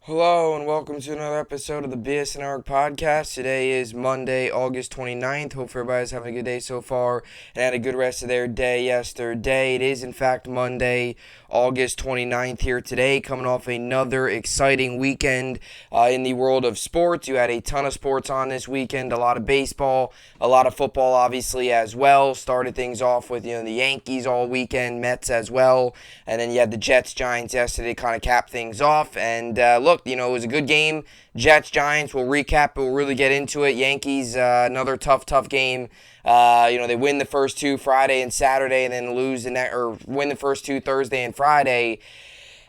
Hello and welcome to another episode of the BSN podcast. Today is Monday, August 29th. Hope everybody's having a good day so far and had a good rest of their day yesterday. It is in fact Monday, August 29th here today, coming off another exciting weekend in the world of sports. You had a ton of sports on this weekend, a lot of baseball, a lot of football obviously as well. Started things off with the Yankees all weekend, Mets as well, and then you had the Jets, Giants yesterday kind of cap things off. And look, it was a good game. Jets, Giants, we'll recap, but we'll really get into it. Yankees, another tough game. They win the first two Friday and Saturday, and then win the first two Thursday and Friday,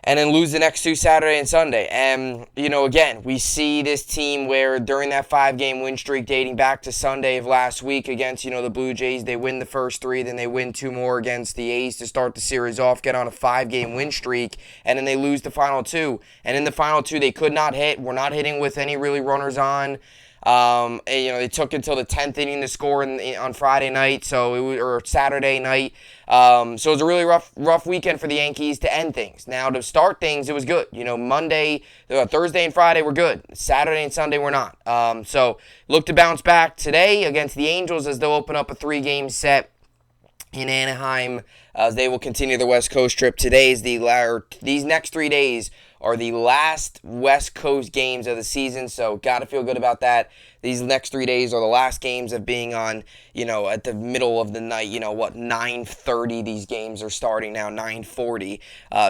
and then lose the next two Saturday and Sunday. And, again, we see this team where during that 5-game win streak dating back to Sunday of last week against, the Blue Jays, they win the first three, then they win two more against the A's to start the series off, get on a 5-game win streak, and then they lose the final two. And in the final two, they could not hit. We're not hitting with any really runners on. It took until the 10th inning to score on Friday night, or Saturday night. So it was a really rough weekend for the Yankees to end things. Now, to start things, it was good. Monday, Thursday and Friday were good. Saturday and Sunday were not. So look to bounce back today against the Angels as they'll open up a 3-game set in Anaheim as they will continue the West Coast trip. These next 3 days are the last West Coast games of the season, so got to feel good about that. These next 3 days are the last games of being on, at the middle of the night, 9:30 these games are starting now, 9:40,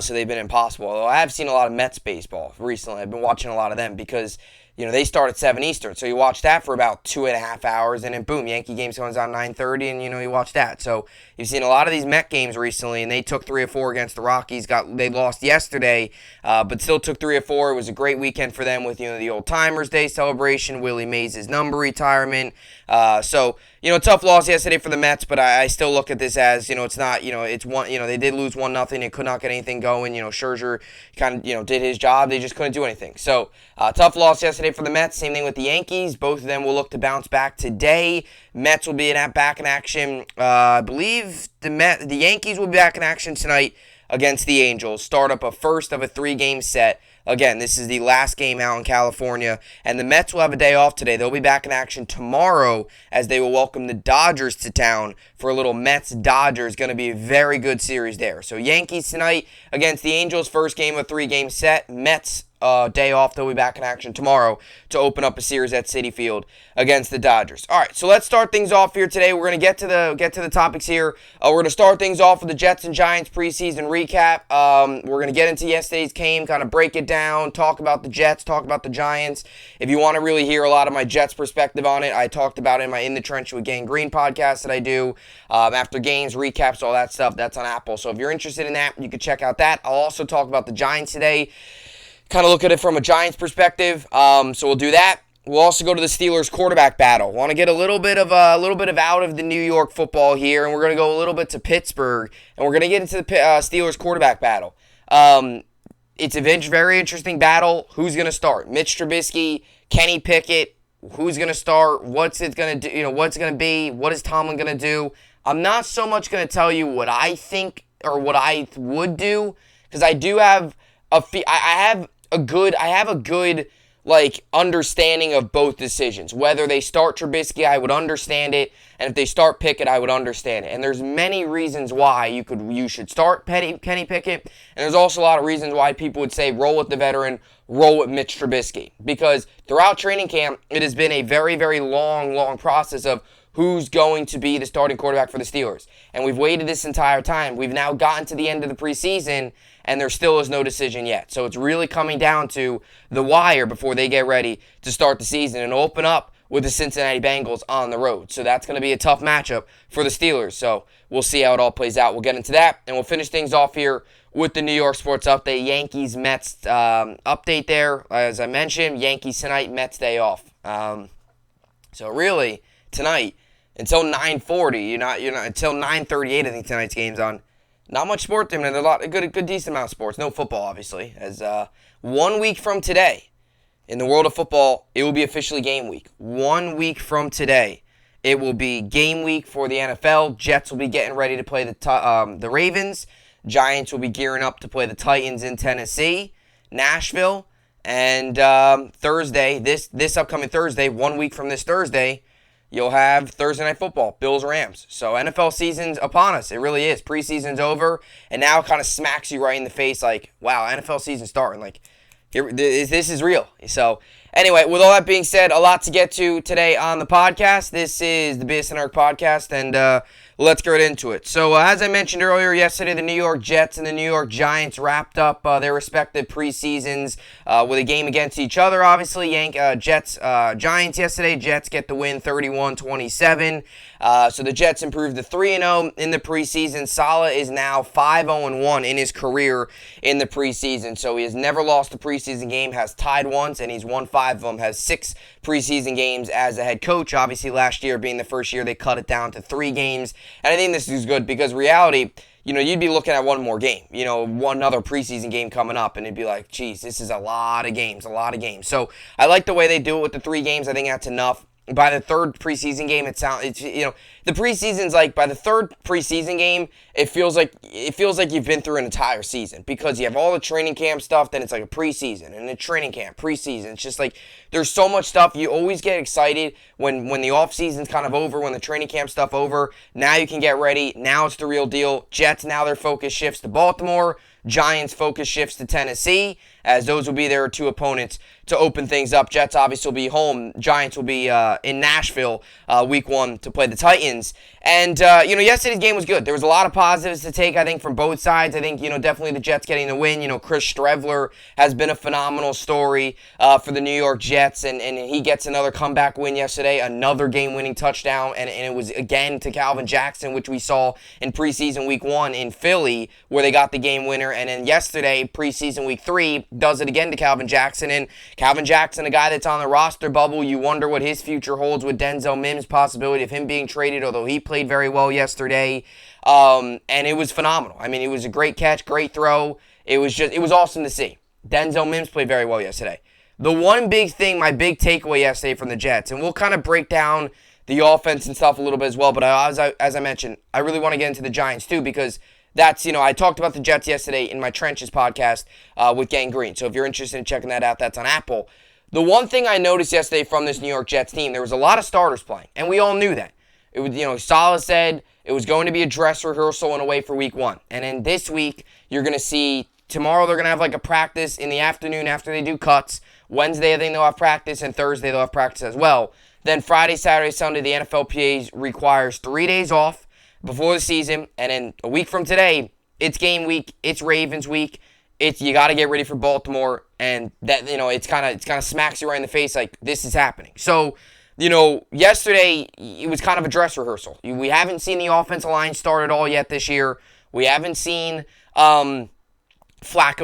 so they've been impossible. Although I have seen a lot of Mets baseball recently. I've been watching a lot of them because they start at 7 Eastern, so you watch that for about 2.5 hours, and then boom, Yankee games comes on 9:30, and you watch that. So you've seen a lot of these Met games recently, and they took 3 or 4 against the Rockies. They lost yesterday, but still took 3 or 4. It was a great weekend for them with the Old Timers Day celebration, Willie Mays' number retirement. Tough loss yesterday for the Mets, but I still look at this as it's not it's one they did lose 1-0 and could not get anything going. Scherzer kind of did his job, they just couldn't do anything. So tough loss yesterday for the Mets. Same thing with the Yankees. Both of them will look to bounce back today. Mets will be back in action. I believe the Yankees will be back in action tonight against the Angels. Start up a first of a 3-game set. Again, this is the last game out in California, and the Mets will have a day off today. They'll be back in action tomorrow as they will welcome the Dodgers to town for a little Mets-Dodgers. Going to be a very good series there. So Yankees tonight against the Angels, first game of a 3-game set. Mets day off. They'll be back in action tomorrow to open up a series at Citi Field against the Dodgers. All right, so let's start things off here today. We're going to get to the topics here. We're going to start things off with the Jets and Giants preseason recap. We're going to get into yesterday's game, kind of break it down, talk about the Jets, talk about the Giants. If you want to really hear a lot of my Jets perspective on it, I talked about it in my In the Trench with Gang Green podcast that I do after games, recaps, all that stuff. That's on Apple. So if you're interested in that, you can check out that. I'll also talk about the Giants today. Kind of look at it from a Giants perspective, so we'll do that. We'll also go to the Steelers quarterback battle. Want to get a little bit of out of the New York football here, and we're going to go a little bit to Pittsburgh, and we're going to get into the Steelers quarterback battle. It's a very interesting battle. Who's going to start? Mitch Trubisky, Kenny Pickett. Who's going to start? What's it going to do? What's it going to be? What is Tomlin going to do? I'm not so much going to tell you what I think or what I would do, because I do have I have a good understanding of both decisions. Whether they start Trubisky, I would understand it, and if they start Pickett, I would understand it. And there's many reasons why you should start Kenny Pickett, and there's also a lot of reasons why people would say roll with the veteran, roll with Mitch Trubisky, because throughout training camp, it has been a very, very long process of who's going to be the starting quarterback for the Steelers. And we've waited this entire time. We've now gotten to the end of the preseason, and there still is no decision yet. So it's really coming down to the wire before they get ready to start the season and open up with the Cincinnati Bengals on the road. So that's going to be a tough matchup for the Steelers. So we'll see how it all plays out. We'll get into that, and we'll finish things off here with the New York sports update. Yankees-Mets update there. As I mentioned, Yankees tonight, Mets day off. So really, tonight, until 9:40, you're not until 9:38. I think tonight's game's on. Not much sports. I mean, there's a good decent amount of sports. No football, obviously. As 1 week from today, in the world of football, it will be officially game week. 1 week from today, it will be game week for the NFL. Jets will be getting ready to play the Ravens. Giants will be gearing up to play the Titans in Tennessee, Nashville, And Thursday, this upcoming Thursday, 1 week from this Thursday, you'll have Thursday Night Football, Bills-Rams. So NFL season's upon us. It really is. Preseason's over, and now it kind of smacks you right in the face like, wow, NFL season's starting. Like, this is real. So anyway, with all that being said, a lot to get to today on the podcast. This is the BSN podcast, and let's get right into it. So as I mentioned earlier, yesterday the New York Jets and the New York Giants wrapped up their respective preseasons with a game against each other. Obviously, Giants yesterday. Jets get the win 31-27. So the Jets improved to 3-0 in the preseason. Saleh is now 5-0-1 in his career in the preseason. So he has never lost a preseason game, has tied once, and he's won 5 of them, has 6 preseason games as a head coach. Obviously, last year being the first year, they cut it down to 3 games. And I think this is good because reality, you'd be looking at one more game, one other preseason game coming up, and it'd be like, geez, this is a lot of games. So I like the way they do it with the 3 games. I think that's enough. By the third preseason game, the preseason's like by the third preseason game, it feels like you've been through an entire season because you have all the training camp stuff. Then it's like a preseason and a training camp, preseason. It's just like there's so much stuff. You always get excited when the off season's kind of over, when the training camp stuff over. Now you can get ready. Now it's the real deal. Jets, now their focus shifts to Baltimore. Giants' focus shifts to Tennessee, as those will be their 2 opponents to open things up. Jets obviously will be home. Giants will be in Nashville week 1 to play the Titans. And, yesterday's game was good. There was a lot of positives to take, I think, from both sides. I think, definitely the Jets getting the win. Chris Streveler has been a phenomenal story for the New York Jets, and he gets another comeback win yesterday, another game-winning touchdown, and it was, again, to Calvin Jackson, which we saw in preseason week 1 in Philly, where they got the game winner. And then yesterday, preseason week 3, does it again to Calvin Jackson. And Calvin Jackson, a guy that's on the roster bubble, you wonder what his future holds with Denzel Mims' possibility of him being traded, although he played very well yesterday. And it was phenomenal. I mean, it was a great catch, great throw. It was awesome to see. Denzel Mims played very well yesterday. The one big thing, my big takeaway yesterday from the Jets, and we'll kind of break down the offense and stuff a little bit as well, but as I mentioned, I really want to get into the Giants too, because that's, I talked about the Jets yesterday in my Trenches podcast with Gang Green. So if you're interested in checking that out, that's on Apple. The one thing I noticed yesterday from this New York Jets team, there was a lot of starters playing, and we all knew that. It was, Saleh said it was going to be a dress rehearsal in a way for week 1. And then this week, you're going to see, tomorrow they're going to have like a practice in the afternoon after they do cuts. Wednesday, I think they'll have practice, and Thursday they'll have practice as well. Then Friday, Saturday, Sunday, the NFLPA requires 3 days off before the season, and then a week from today, it's game week, it's Ravens week, you got to get ready for Baltimore, and that, it's kind of smacks you right in the face like this is happening. So, yesterday it was kind of a dress rehearsal. We haven't seen the offensive line start at all yet this year. We haven't seen Flacco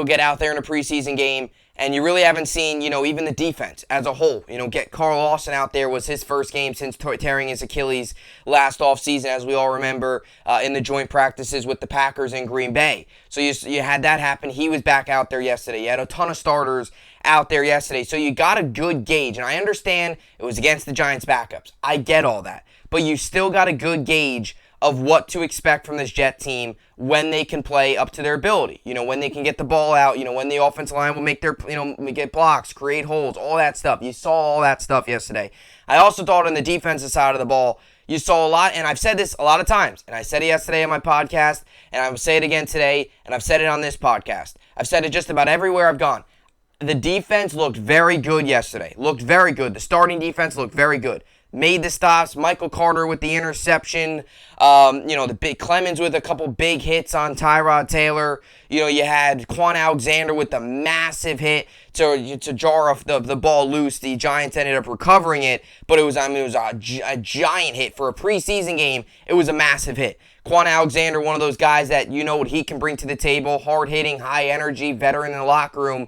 get out there in a preseason game. And you really haven't seen, even the defense as a whole. Get Carl Lawson out there was his first game since tearing his Achilles last offseason, as we all remember, in the joint practices with the Packers in Green Bay. So you had that happen. He was back out there yesterday. You had a ton of starters out there yesterday. So you got a good gauge. And I understand it was against the Giants' backups. I get all that. But you still got a good gauge of what to expect from this Jet team when they can play up to their ability. When they can get the ball out, when the offensive line will make their, get blocks, create holes, all that stuff. You saw all that stuff yesterday. I also thought on the defensive side of the ball, you saw a lot, and I've said this a lot of times, and I said it yesterday on my podcast, and I will say it again today, and I've said it on this podcast. I've said it just about everywhere I've gone. The defense looked very good yesterday. Looked very good. The starting defense looked very good. Made the stops. Michael Carter with the interception. The big Clemens with a couple big hits on Tyrod Taylor. You had Quan Alexander with the massive hit to jar the ball loose. The Giants ended up recovering it, but it was a giant hit for a preseason game. It was a massive hit. Quan Alexander, one of those guys that what he can bring to the table. Hard hitting, high energy, veteran in the locker room.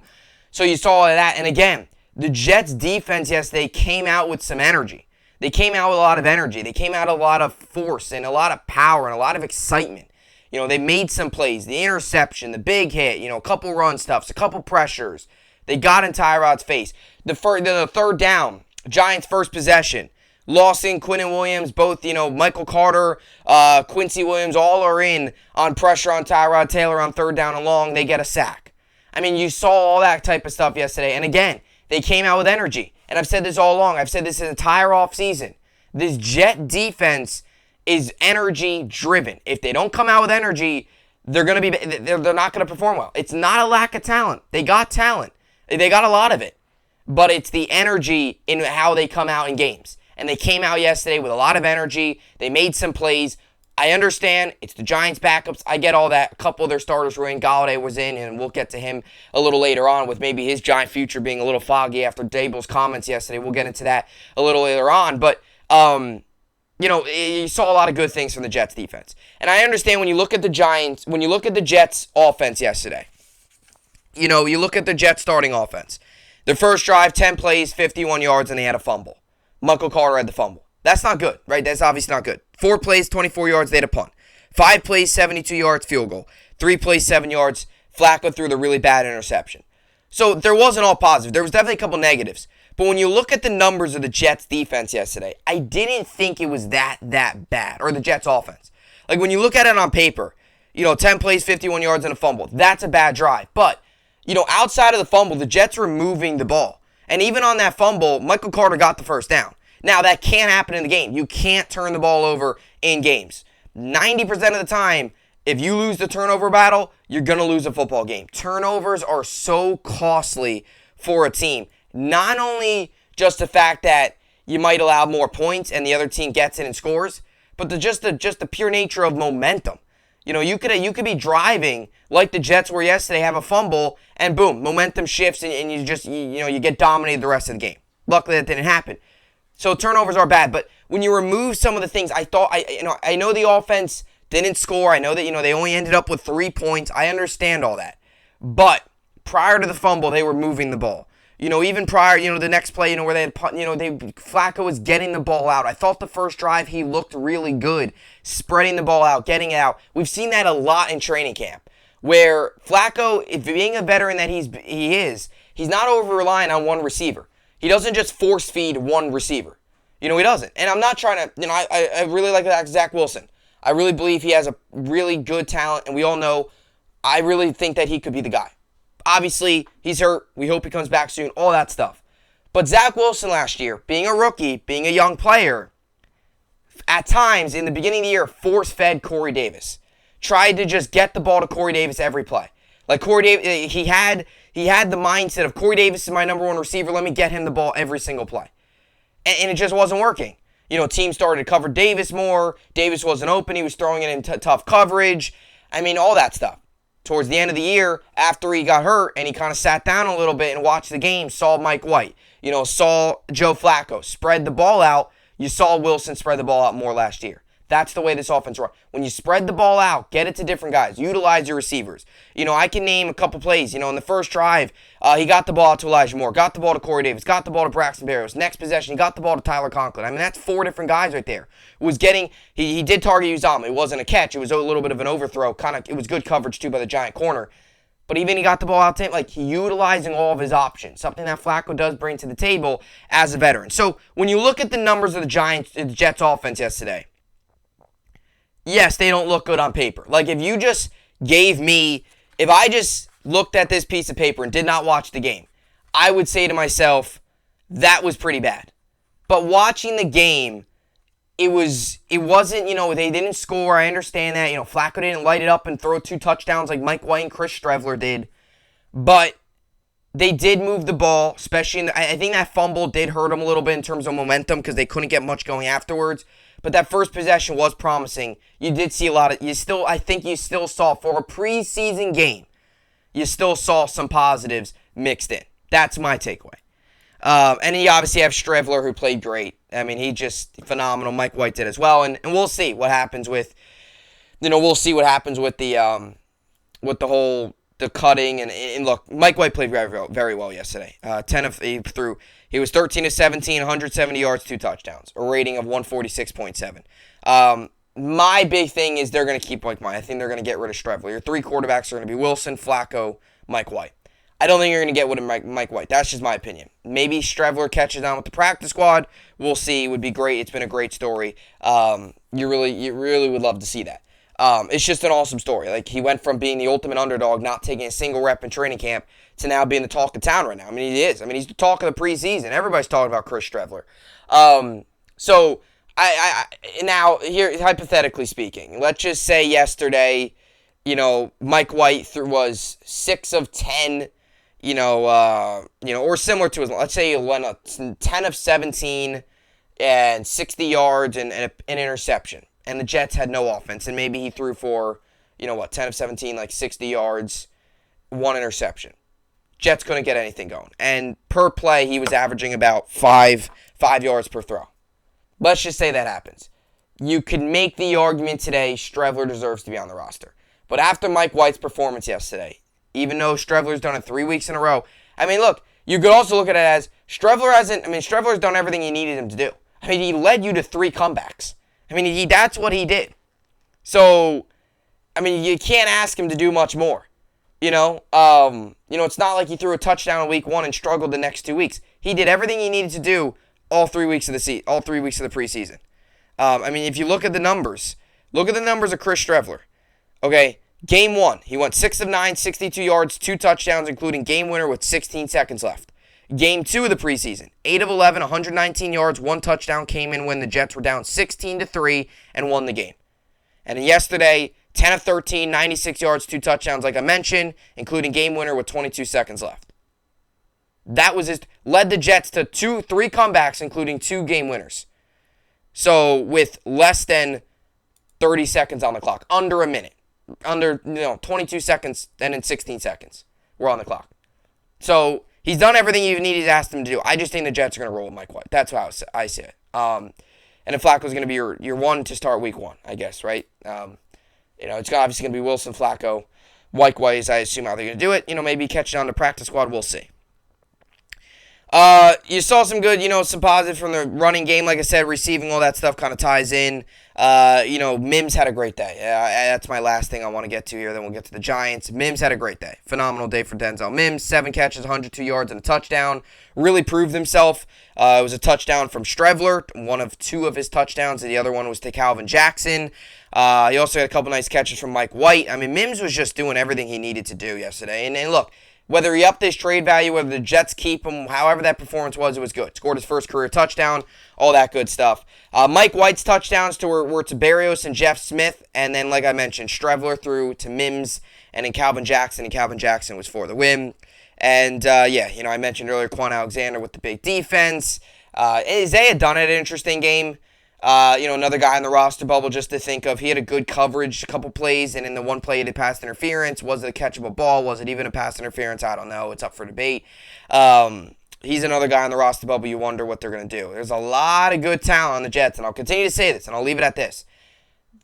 So you saw all of that, and again, the Jets defense yesterday came out with some energy. They came out with a lot of energy. They came out with a lot of force and a lot of power and a lot of excitement. They made some plays. The interception, the big hit, a couple run stuffs, a couple pressures. They got in Tyrod's face. The third down, Giants' first possession. Lawson, Quinnen Williams, both, Michael Carter, Quincy Williams, all are in on pressure on Tyrod Taylor on third down and long. They get a sack. I mean, you saw all that type of stuff yesterday. And again, they came out with energy. And I've said this all along. I've said this entire offseason. This Jet defense is energy driven. If they don't come out with energy, they're not going to perform well. It's not a lack of talent. They got talent. They got a lot of it. But it's the energy in how they come out in games. And they came out yesterday with a lot of energy. They made some plays. I understand it's the Giants backups. I get all that. A couple of their starters were in. Galladay was in, and we'll get to him a little later on with maybe his Giant future being a little foggy after Dable's comments yesterday. We'll get into that a little later on. But, you saw a lot of good things from the Jets defense. And I understand when you look at the Jets offense yesterday, you look at the Jets starting offense. Their first drive, 10 plays, 51 yards, and they had a fumble. Michael Carter had the fumble. That's not good, right? That's obviously not good. 4 plays, 24 yards, they had a punt. 5 plays, 72 yards, field goal. 3 plays, 7 yards. Flacco threw the really bad interception. So there wasn't all positive. There was definitely a couple negatives. But when you look at the numbers of the Jets defense yesterday, I didn't think it was that bad. Or the Jets offense. Like when you look at it on paper, 10 plays, 51 yards, and a fumble. That's a bad drive. But, outside of the fumble, the Jets were moving the ball. And even on that fumble, Michael Carter got the first down. Now, that can't happen in the game. You can't turn the ball over in games. 90% of the time, if you lose the turnover battle, you're going to lose a football game. Turnovers are so costly for a team. Not only just the fact that you might allow more points and the other team gets it and scores, but just the pure nature of momentum. You could be driving like the Jets were yesterday, have a fumble, and boom, momentum shifts, and you get dominated the rest of the game. Luckily, that didn't happen. So turnovers are bad, but when you remove some of the things, I know the offense didn't score. I know that they only ended up with 3 points. I understand all that, but prior to the fumble, they were moving the ball. Even prior, the next play, where they had, Flacco was getting the ball out. I thought the first drive he looked really good, spreading the ball out, getting it out. We've seen that a lot in training camp, where Flacco, if being a veteran that he is, he's not over relying on one receiver. He doesn't just force feed one receiver. He doesn't. And I'm not trying to, I really like Zach Wilson. I really believe he has a really good talent, and we all know, I really think that he could be the guy. Obviously, he's hurt. We hope he comes back soon, all that stuff. But Zach Wilson last year, being a rookie, being a young player, at times in the beginning of the year, force-fed Corey Davis. Tried to just get the ball to Corey Davis every play. Like Corey Davis, he had the mindset of Corey Davis is my number one receiver. Let me get him the ball every single play. And it just wasn't working. Teams started to cover Davis more. Davis wasn't open. He was throwing it in tough coverage. All that stuff. Towards the end of the year, after he got hurt and he kind of sat down a little bit and watched the game, saw Mike White, saw Joe Flacco spread the ball out. You saw Wilson spread the ball out more last year. That's the way this offense runs. When you spread the ball out, get it to different guys. Utilize your receivers. I can name a couple plays. In the first drive, he got the ball out to Elijah Moore, got the ball to Corey Davis, got the ball to Braxton Berrios. Next possession, he got the ball to Tyler Conklin. That's 4 different guys right there. He did target Uzomah. It wasn't a catch. It was a little bit of an overthrow. It was good coverage, too, by the Giant corner. But even he got the ball out to him, utilizing all of his options. Something that Flacco does bring to the table as a veteran. So when you look at the numbers of the Jets offense yesterday, yes, they don't look good on paper. If I just looked at this piece of paper and did not watch the game, I would say to myself, that was pretty bad. But watching the game, it wasn't, they didn't score. I understand that. Flacco didn't light it up and throw 2 touchdowns like Mike White and Chris Streveler did. But they did move the ball, especially I think that fumble did hurt them a little bit in terms of momentum because they couldn't get much going afterwards. But that first possession was promising. You did see I think you still saw, for a preseason game, you still saw some positives mixed in. That's my takeaway. And you obviously have Streveler, who played great. He just phenomenal. Mike White did as well. And we'll see what happens with, the cutting. And look, Mike White played very, very well yesterday. He was 13 of 17, 170 yards, 2 touchdowns, a rating of 146.7. My big thing is they're going to keep Mike White. I think they're going to get rid of Streveler. Your 3 quarterbacks are going to be Wilson, Flacco, Mike White. I don't think you're going to get rid of Mike White. That's just my opinion. Maybe Streveler catches on with the practice squad. We'll see. It would be great. It's been a great story. You really would love to see that. It's just an awesome story. Like, he went from being the ultimate underdog, not taking a single rep in training camp, to now being the talk of town right now. I mean, he is. I mean, he's the talk of the preseason. Everybody's talking about Chris Streveler. So, now, here, hypothetically speaking, let's just say yesterday, Mike White was 6 of 10, or similar to his, let's say he went 10 of 17 and 60 yards and an interception. And the Jets had no offense. And maybe he threw for, 10 of 17, like 60 yards, 1 interception. Jets couldn't get anything going. And per play, he was averaging about 5 yards per throw. Let's just say that happens. You could make the argument today Streveler deserves to be on the roster. But after Mike White's performance yesterday, even though Streveler's done it 3 weeks in a row, I mean, look, you could also look at it as Streveler's done everything you needed him to do. I mean, he led you to 3 comebacks. I mean, that's what he did. So, I mean, you can't ask him to do much more. It's not like he threw a touchdown in week 1 and struggled the next 2 weeks. He did everything he needed to do all 3 weeks of the preseason. If you look at the numbers, of Chris Streveler. Okay, game 1, he went 6 of 9, 62 yards, 2 touchdowns, including game winner with 16 seconds left. Game 2 of the preseason, 8 of 11, 119 yards, 1 touchdown came in when the Jets were down 16-3 and won the game. And yesterday, 10 of 13, 96 yards, 2 touchdowns, like I mentioned, including game winner with 22 seconds left. That was led the Jets to 3 comebacks, including 2 game winners. So with less than 30 seconds on the clock, under a minute, under 22 seconds, and then 16 seconds, we're on the clock. So he's done everything you needed to ask him to do. I just think the Jets are going to roll with Mike White. That's how I see it. And if Flacco's going to be your one to start week 1, I guess, right? It's obviously going to be Wilson, Flacco, Mike White, as I assume how they're going to do it. Maybe catching on the practice squad. We'll see. You saw some good, some positive from the running game. Like I said, receiving, all that stuff kind of ties in. Mims had a great day. That's my last thing I want to get to here. Then we'll get to the Giants. Mims had a great day. Phenomenal day for Denzel Mims. 7 catches, 102 yards, and a touchdown. Really proved himself. It was a touchdown from Streveler, one of 2 of his touchdowns, and the other one was to Calvin Jackson. He also had a couple nice catches from Mike White. I mean, Mims was just doing everything he needed to do yesterday. And look, whether he upped his trade value, whether the Jets keep him, however that performance was, it was good. Scored his first career touchdown, all that good stuff. Mike White's touchdowns were to Berrios and Jeff Smith, and then, like I mentioned, Streveler threw to Mims, and then Calvin Jackson, and Calvin Jackson was for the win. And, I mentioned earlier Quan Alexander with the big defense. Isaiah Dunn had an interesting game. Another guy on the roster bubble just to think of. He had a good coverage, a couple plays, and in the one play he did pass interference. Was it a catchable ball? Was it even a pass interference? I don't know. It's up for debate. He's another guy on the roster bubble. You wonder what they're going to do. There's a lot of good talent on the Jets, and I'll continue to say this, and I'll leave it at this.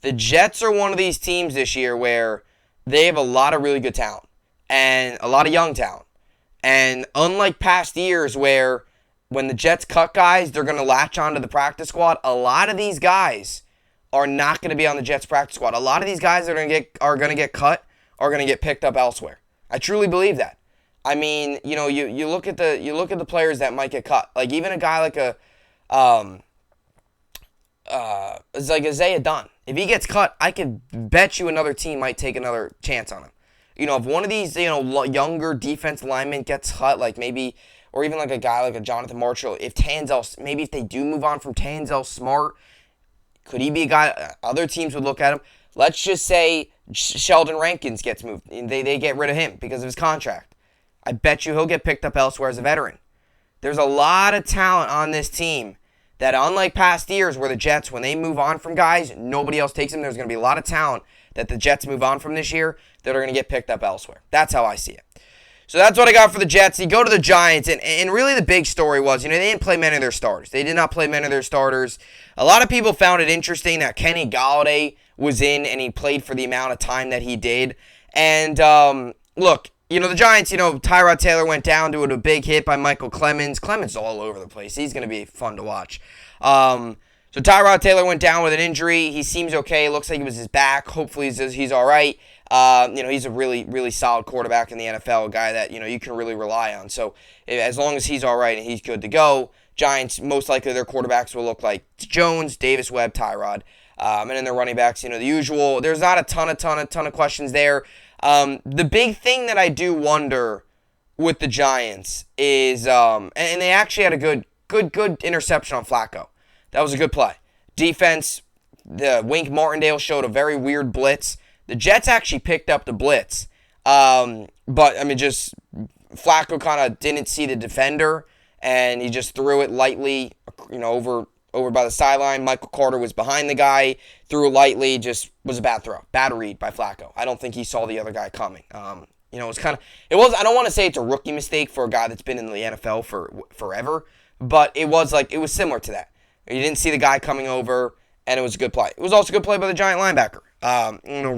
The Jets are one of these teams this year where they have a lot of really good talent and a lot of young talent. And unlike past years where when the Jets cut guys, they're going to latch onto the practice squad. A lot of these guys are not going to be on the Jets practice squad. A lot of these guys that are going to get cut are going to get picked up elsewhere. I truly believe that. I mean, you look at the players that might get cut. Like even a guy like it's like Isaiah Dunn. If he gets cut, I could bet you another team might take another chance on him. If one of these younger defense linemen gets cut, like maybe. Or even like a guy like a Jonathan Marshall, if they do move on from Tanzel Smart, could he be a guy, other teams would look at him. Let's just say Sheldon Rankins gets moved. They get rid of him because of his contract. I bet you he'll get picked up elsewhere as a veteran. There's a lot of talent on this team that unlike past years where the Jets, when they move on from guys, nobody else takes them. There's going to be a lot of talent that the Jets move on from this year that are going to get picked up elsewhere. That's how I see it. So that's what I got for the Jets. You go to the Giants, and really the big story was, they didn't play many of their starters. They did not play many of their starters. A lot of people found it interesting that Kenny Golladay was in, and he played for the amount of time that he did. And, look, the Giants, Tyrod Taylor went down to a big hit by Michael Clemens. Clemens is all over the place. He's going to be fun to watch. So Tyrod Taylor went down with an injury. He seems okay. It looks like it was his back. Hopefully he's all right. He's a really, really solid quarterback in the NFL, a guy that, you can really rely on. So as long as he's all right and he's good to go, Giants, most likely their quarterbacks will look like Jones, Davis Webb, Tyrod. And then the running backs, the usual. There's not a ton of questions there. The big thing that I do wonder with the Giants is, and they actually had a good interception on Flacco. That was a good play. Defense, the Wink Martindale showed a very weird blitz. The Jets actually picked up the blitz. But, just Flacco kind of didn't see the defender, and he just threw it lightly, over by the sideline. Michael Carter was behind the guy, threw it lightly, just was a bad throw. Bad read by Flacco. I don't think he saw the other guy coming. I don't want to say it's a rookie mistake for a guy that's been in the NFL for forever, but it was similar to that. You didn't see the guy coming over, and it was a good play. It was also a good play by the Giant linebacker.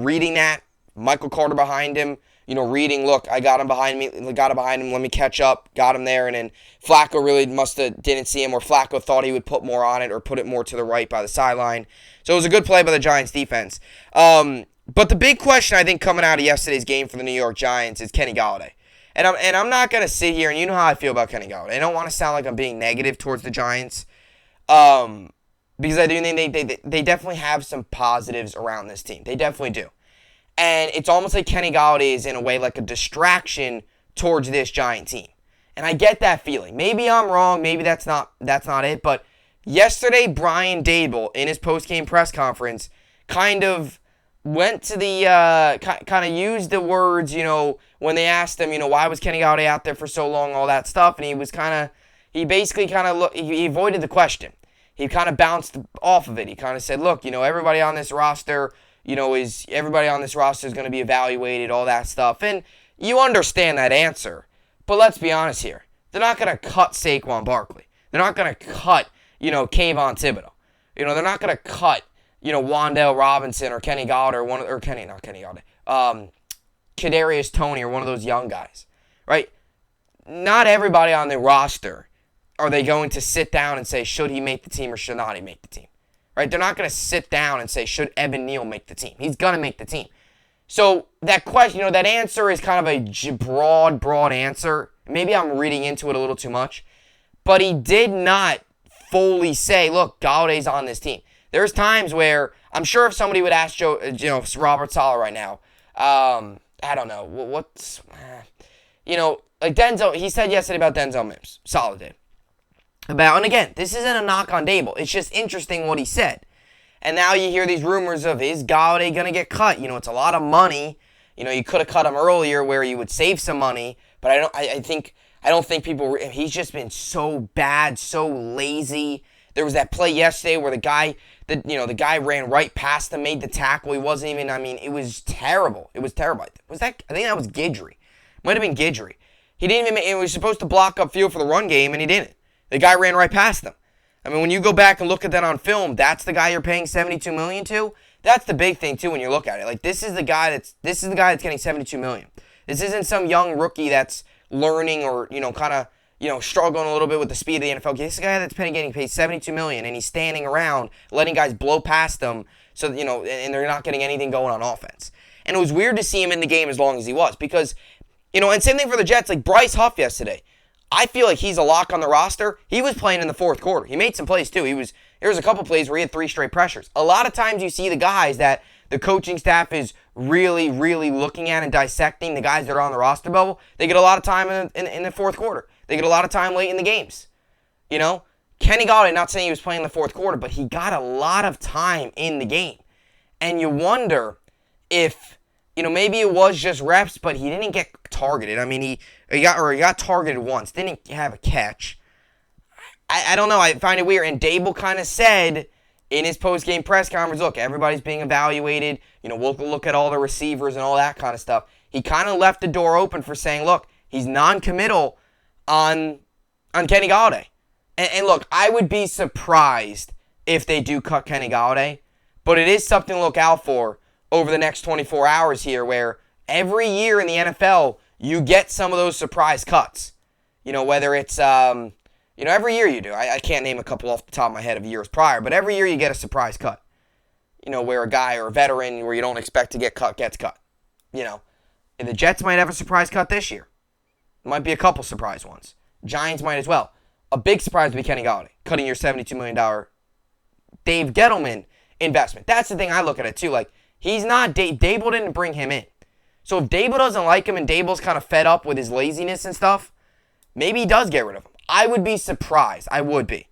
Reading that, Michael Carter behind him, reading, look, I got him behind me, let me catch up, got him there, and then Flacco really didn't see him, or Flacco thought he would put more on it or put it more to the right by the sideline. So it was a good play by the Giants defense. But the big question, I think, coming out of yesterday's game for the New York Giants is Kenny Golladay. And I'm not going to sit here, and you know how I feel about Kenny Golladay. I don't want to sound like I'm being negative towards the Giants, because I do think they definitely have some positives around this team. They definitely do. And it's almost like Kenny Golladay is in a way like a distraction towards this Giant team. And I get that feeling. Maybe I'm wrong. Maybe that's not it. But yesterday, Brian Daboll, in his post-game press conference, kind of went to the, kind of used the words, when they asked him, why was Kenny Golladay out there for so long, all that stuff. And he basically he avoided the question. He kind of bounced off of it. He kind of said, look, everybody on this roster, everybody on this roster is going to be evaluated, all that stuff. And you understand that answer. But let's be honest here. They're not going to cut Saquon Barkley. They're not going to cut, Kayvon Thibodeau. They're not going to cut, Wan'Dale Robinson or Kenny Golladay Kadarius Toney or one of those young guys, right? Not everybody on the roster are they going to sit down and say, should he make the team or should not he make the team? Right? They're not going to sit down and say, should Evan Neal make the team? He's going to make the team. So that question, that answer is kind of a broad answer. Maybe I'm reading into it a little too much. But he did not fully say, look, Galladay's on this team. There's times where I'm sure if somebody would ask Robert Saleh right now, I don't know, like Denzel, he said yesterday about Denzel Mims. Saleh did. And again, this isn't a knock on Daboll. It's just interesting what he said. And now you hear these rumors of, is Golladay going to get cut? It's a lot of money. You could have cut him earlier where you would save some money. But I don't think people, he's just been so bad, so lazy. There was that play yesterday where the guy ran right past him, made the tackle. He wasn't even, it was terrible. It was terrible. I think that was Guidry. Might have been Guidry. He didn't even, he was supposed to block up field for the run game, and he didn't. The guy ran right past them. When you go back and look at that on film, that's the guy you're paying $72 million to. That's the big thing too when you look at it. Like this is the guy that's getting $72 million. This isn't some young rookie that's learning or struggling a little bit with the speed of the NFL. This is a guy that's getting paid $72 million, and he's standing around letting guys blow past them, so and they're not getting anything going on offense. And it was weird to see him in the game as long as he was because, and same thing for the Jets. Like Bryce Huff yesterday. I feel like he's a lock on the roster. He was playing in the fourth quarter. He made some plays too. There was a couple plays where he had 3 straight pressures. A lot of times you see the guys that the coaching staff is really, really looking at and dissecting, the guys that are on the roster bubble. They get a lot of time in the fourth quarter. They get a lot of time late in the games. Kenny Golladay, not saying he was playing in the fourth quarter, but he got a lot of time in the game. And you wonder if, maybe it was just reps, but he didn't get targeted. He got targeted once, didn't have a catch. I don't know. I find it weird. And Daboll kind of said in his post-game press conference, look, everybody's being evaluated. We'll look at all the receivers and all that kind of stuff. He kind of left the door open for saying, look, he's non-committal on Kenny Golladay. And look, I would be surprised if they do cut Kenny Golladay, but it is something to look out for over the next 24 hours here, where every year in the NFL, you get some of those surprise cuts. Whether it's, every year you do. I can't name a couple off the top of my head of years prior, but every year you get a surprise cut. Where a guy or a veteran where you don't expect to get cut gets cut. And the Jets might have a surprise cut this year. Might be a couple surprise ones. Giants might as well. A big surprise would be Kenny Golladay, cutting your $72 million. Dave Gettleman, investment. That's the thing I look at it too. Like, he's not, Dable didn't bring him in. So if Dable doesn't like him and Dable's kind of fed up with his laziness and stuff, maybe he does get rid of him. I would be surprised. I would be.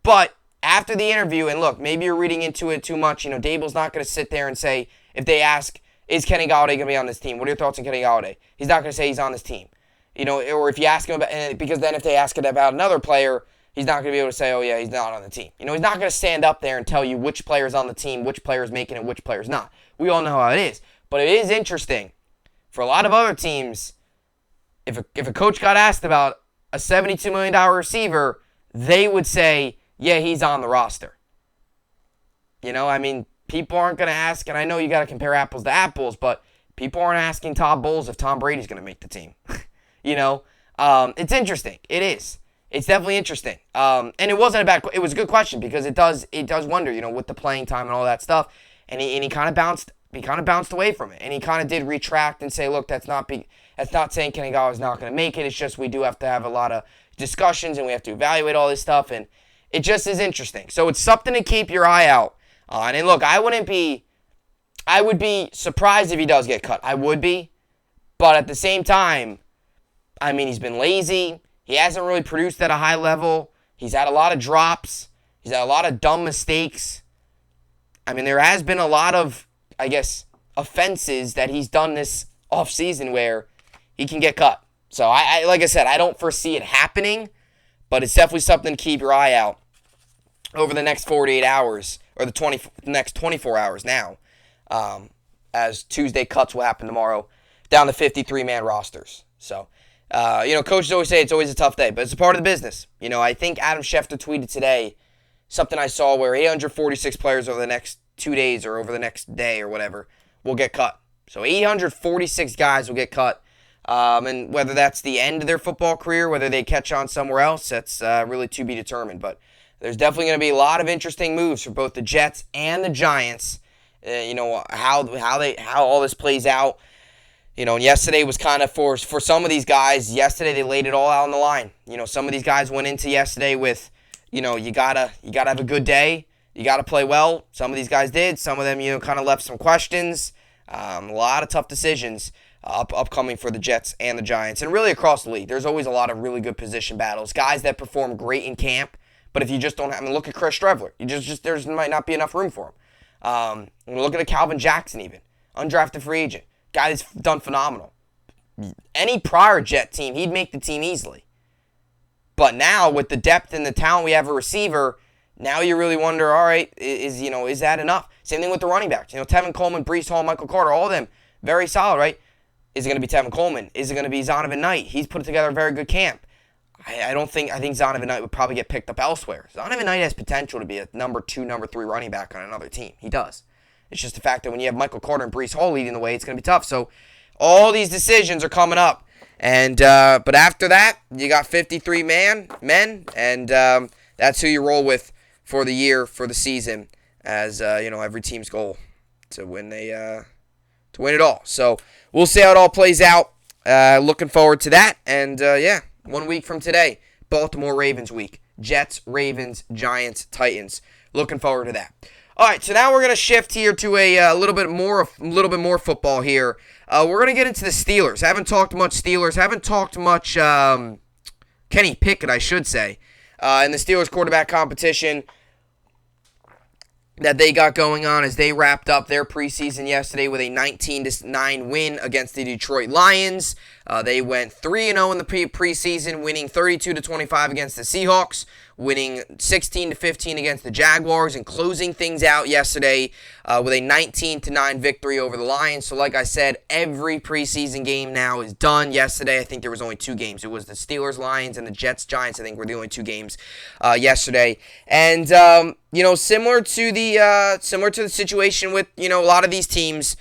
But after the interview, and look, maybe you're reading into it too much. Dable's not going to sit there and say, if they ask, is Kenny Golladay going to be on this team? What are your thoughts on Kenny Golladay? He's not going to say he's on this team. Or if you ask him about, because then if they ask it about another player, he's not going to be able to say, oh yeah, he's not on the team. He's not going to stand up there and tell you which player's on the team, which player's making it, which player's not. We all know how it is. But it is interesting. For a lot of other teams, if a coach got asked about a $72 million receiver, they would say, yeah, he's on the roster. People aren't going to ask, and I know you got to compare apples to apples, but people aren't asking Todd Bowles if Tom Brady's going to make the team. It's interesting. It is. It's definitely interesting. And it wasn't it was a good question because it does wonder, with the playing time and all that stuff. And he kind of bounced away from it. And he kind of did retract and say, look, that's not saying Kenny Galladay's not going to make it. It's just we do have to have a lot of discussions and we have to evaluate all this stuff. And it just is interesting. So it's something to keep your eye out on. And look, I would be surprised if he does get cut. I would be. But at the same time, he's been lazy. He hasn't really produced at a high level. He's had a lot of drops. He's had a lot of dumb mistakes. There has been a lot of, offenses that he's done this offseason where he can get cut. So, like I said, I don't foresee it happening, but it's definitely something to keep your eye out over the next 48 hours, or the next 24 hours now, as Tuesday cuts will happen tomorrow, down to 53-man rosters. So, coaches always say it's always a tough day, but it's a part of the business. I think Adam Schefter tweeted today something I saw where 846 players over the next 2 days or over the next day or whatever will get cut. So 846 guys will get cut. And whether that's the end of their football career, whether they catch on somewhere else, that's really to be determined. But there's definitely going to be a lot of interesting moves for both the Jets and the Giants. How all this plays out. And yesterday was kind of for some of these guys. Yesterday they laid it all out on the line. Some of these guys went into yesterday with, you gotta have a good day. You gotta play well. Some of these guys did. Some of them, kind of left some questions. A lot of tough decisions upcoming for the Jets and the Giants, and really across the league. There's always a lot of really good position battles. Guys that perform great in camp, but if you just don't have, look at Chris Streveler. There might not be enough room for him. Look at a Calvin Jackson even, undrafted free agent. Guy that's done phenomenal. Any prior Jet team, he'd make the team easily. But now, with the depth and the talent we have a receiver, now you really wonder, all right, is that enough? Same thing with the running backs. Tevin Coleman, Breece Hall, Michael Carter, all of them, very solid, right? Is it going to be Tevin Coleman? Is it going to be Zonovan Knight? He's put together a very good camp. I think Zonovan Knight would probably get picked up elsewhere. Zonovan Knight has potential to be a number 2, number 3 running back on another team. He does. It's just the fact that when you have Michael Carter and Breece Hall leading the way, it's going to be tough. So all these decisions are coming up. And but after that, you got 53 men, and that's who you roll with for the year, for the season, as every team's goal to win it all. So we'll see how it all plays out. Looking forward to that. And 1 week from today, Baltimore Ravens week. Jets, Ravens, Giants, Titans. Looking forward to that. All right, so now we're going to shift here to a little bit more football here. We're going to get into the Steelers. Haven't talked much Steelers. Haven't talked much Kenny Pickett, I should say, in the Steelers quarterback competition that they got going on as they wrapped up their preseason yesterday with a 19-9 win against the Detroit Lions. They went 3-0 in the preseason, winning 32-25 against the Seahawks, winning 16-15 against the Jaguars, and closing things out yesterday with a 19-9 victory over the Lions. So like I said, every preseason game now is done. Yesterday, I think there was only 2 games. It was the Steelers, Lions, and the Jets, Giants, I think were the only 2 games yesterday. And, similar to the situation with, a lot of these teams,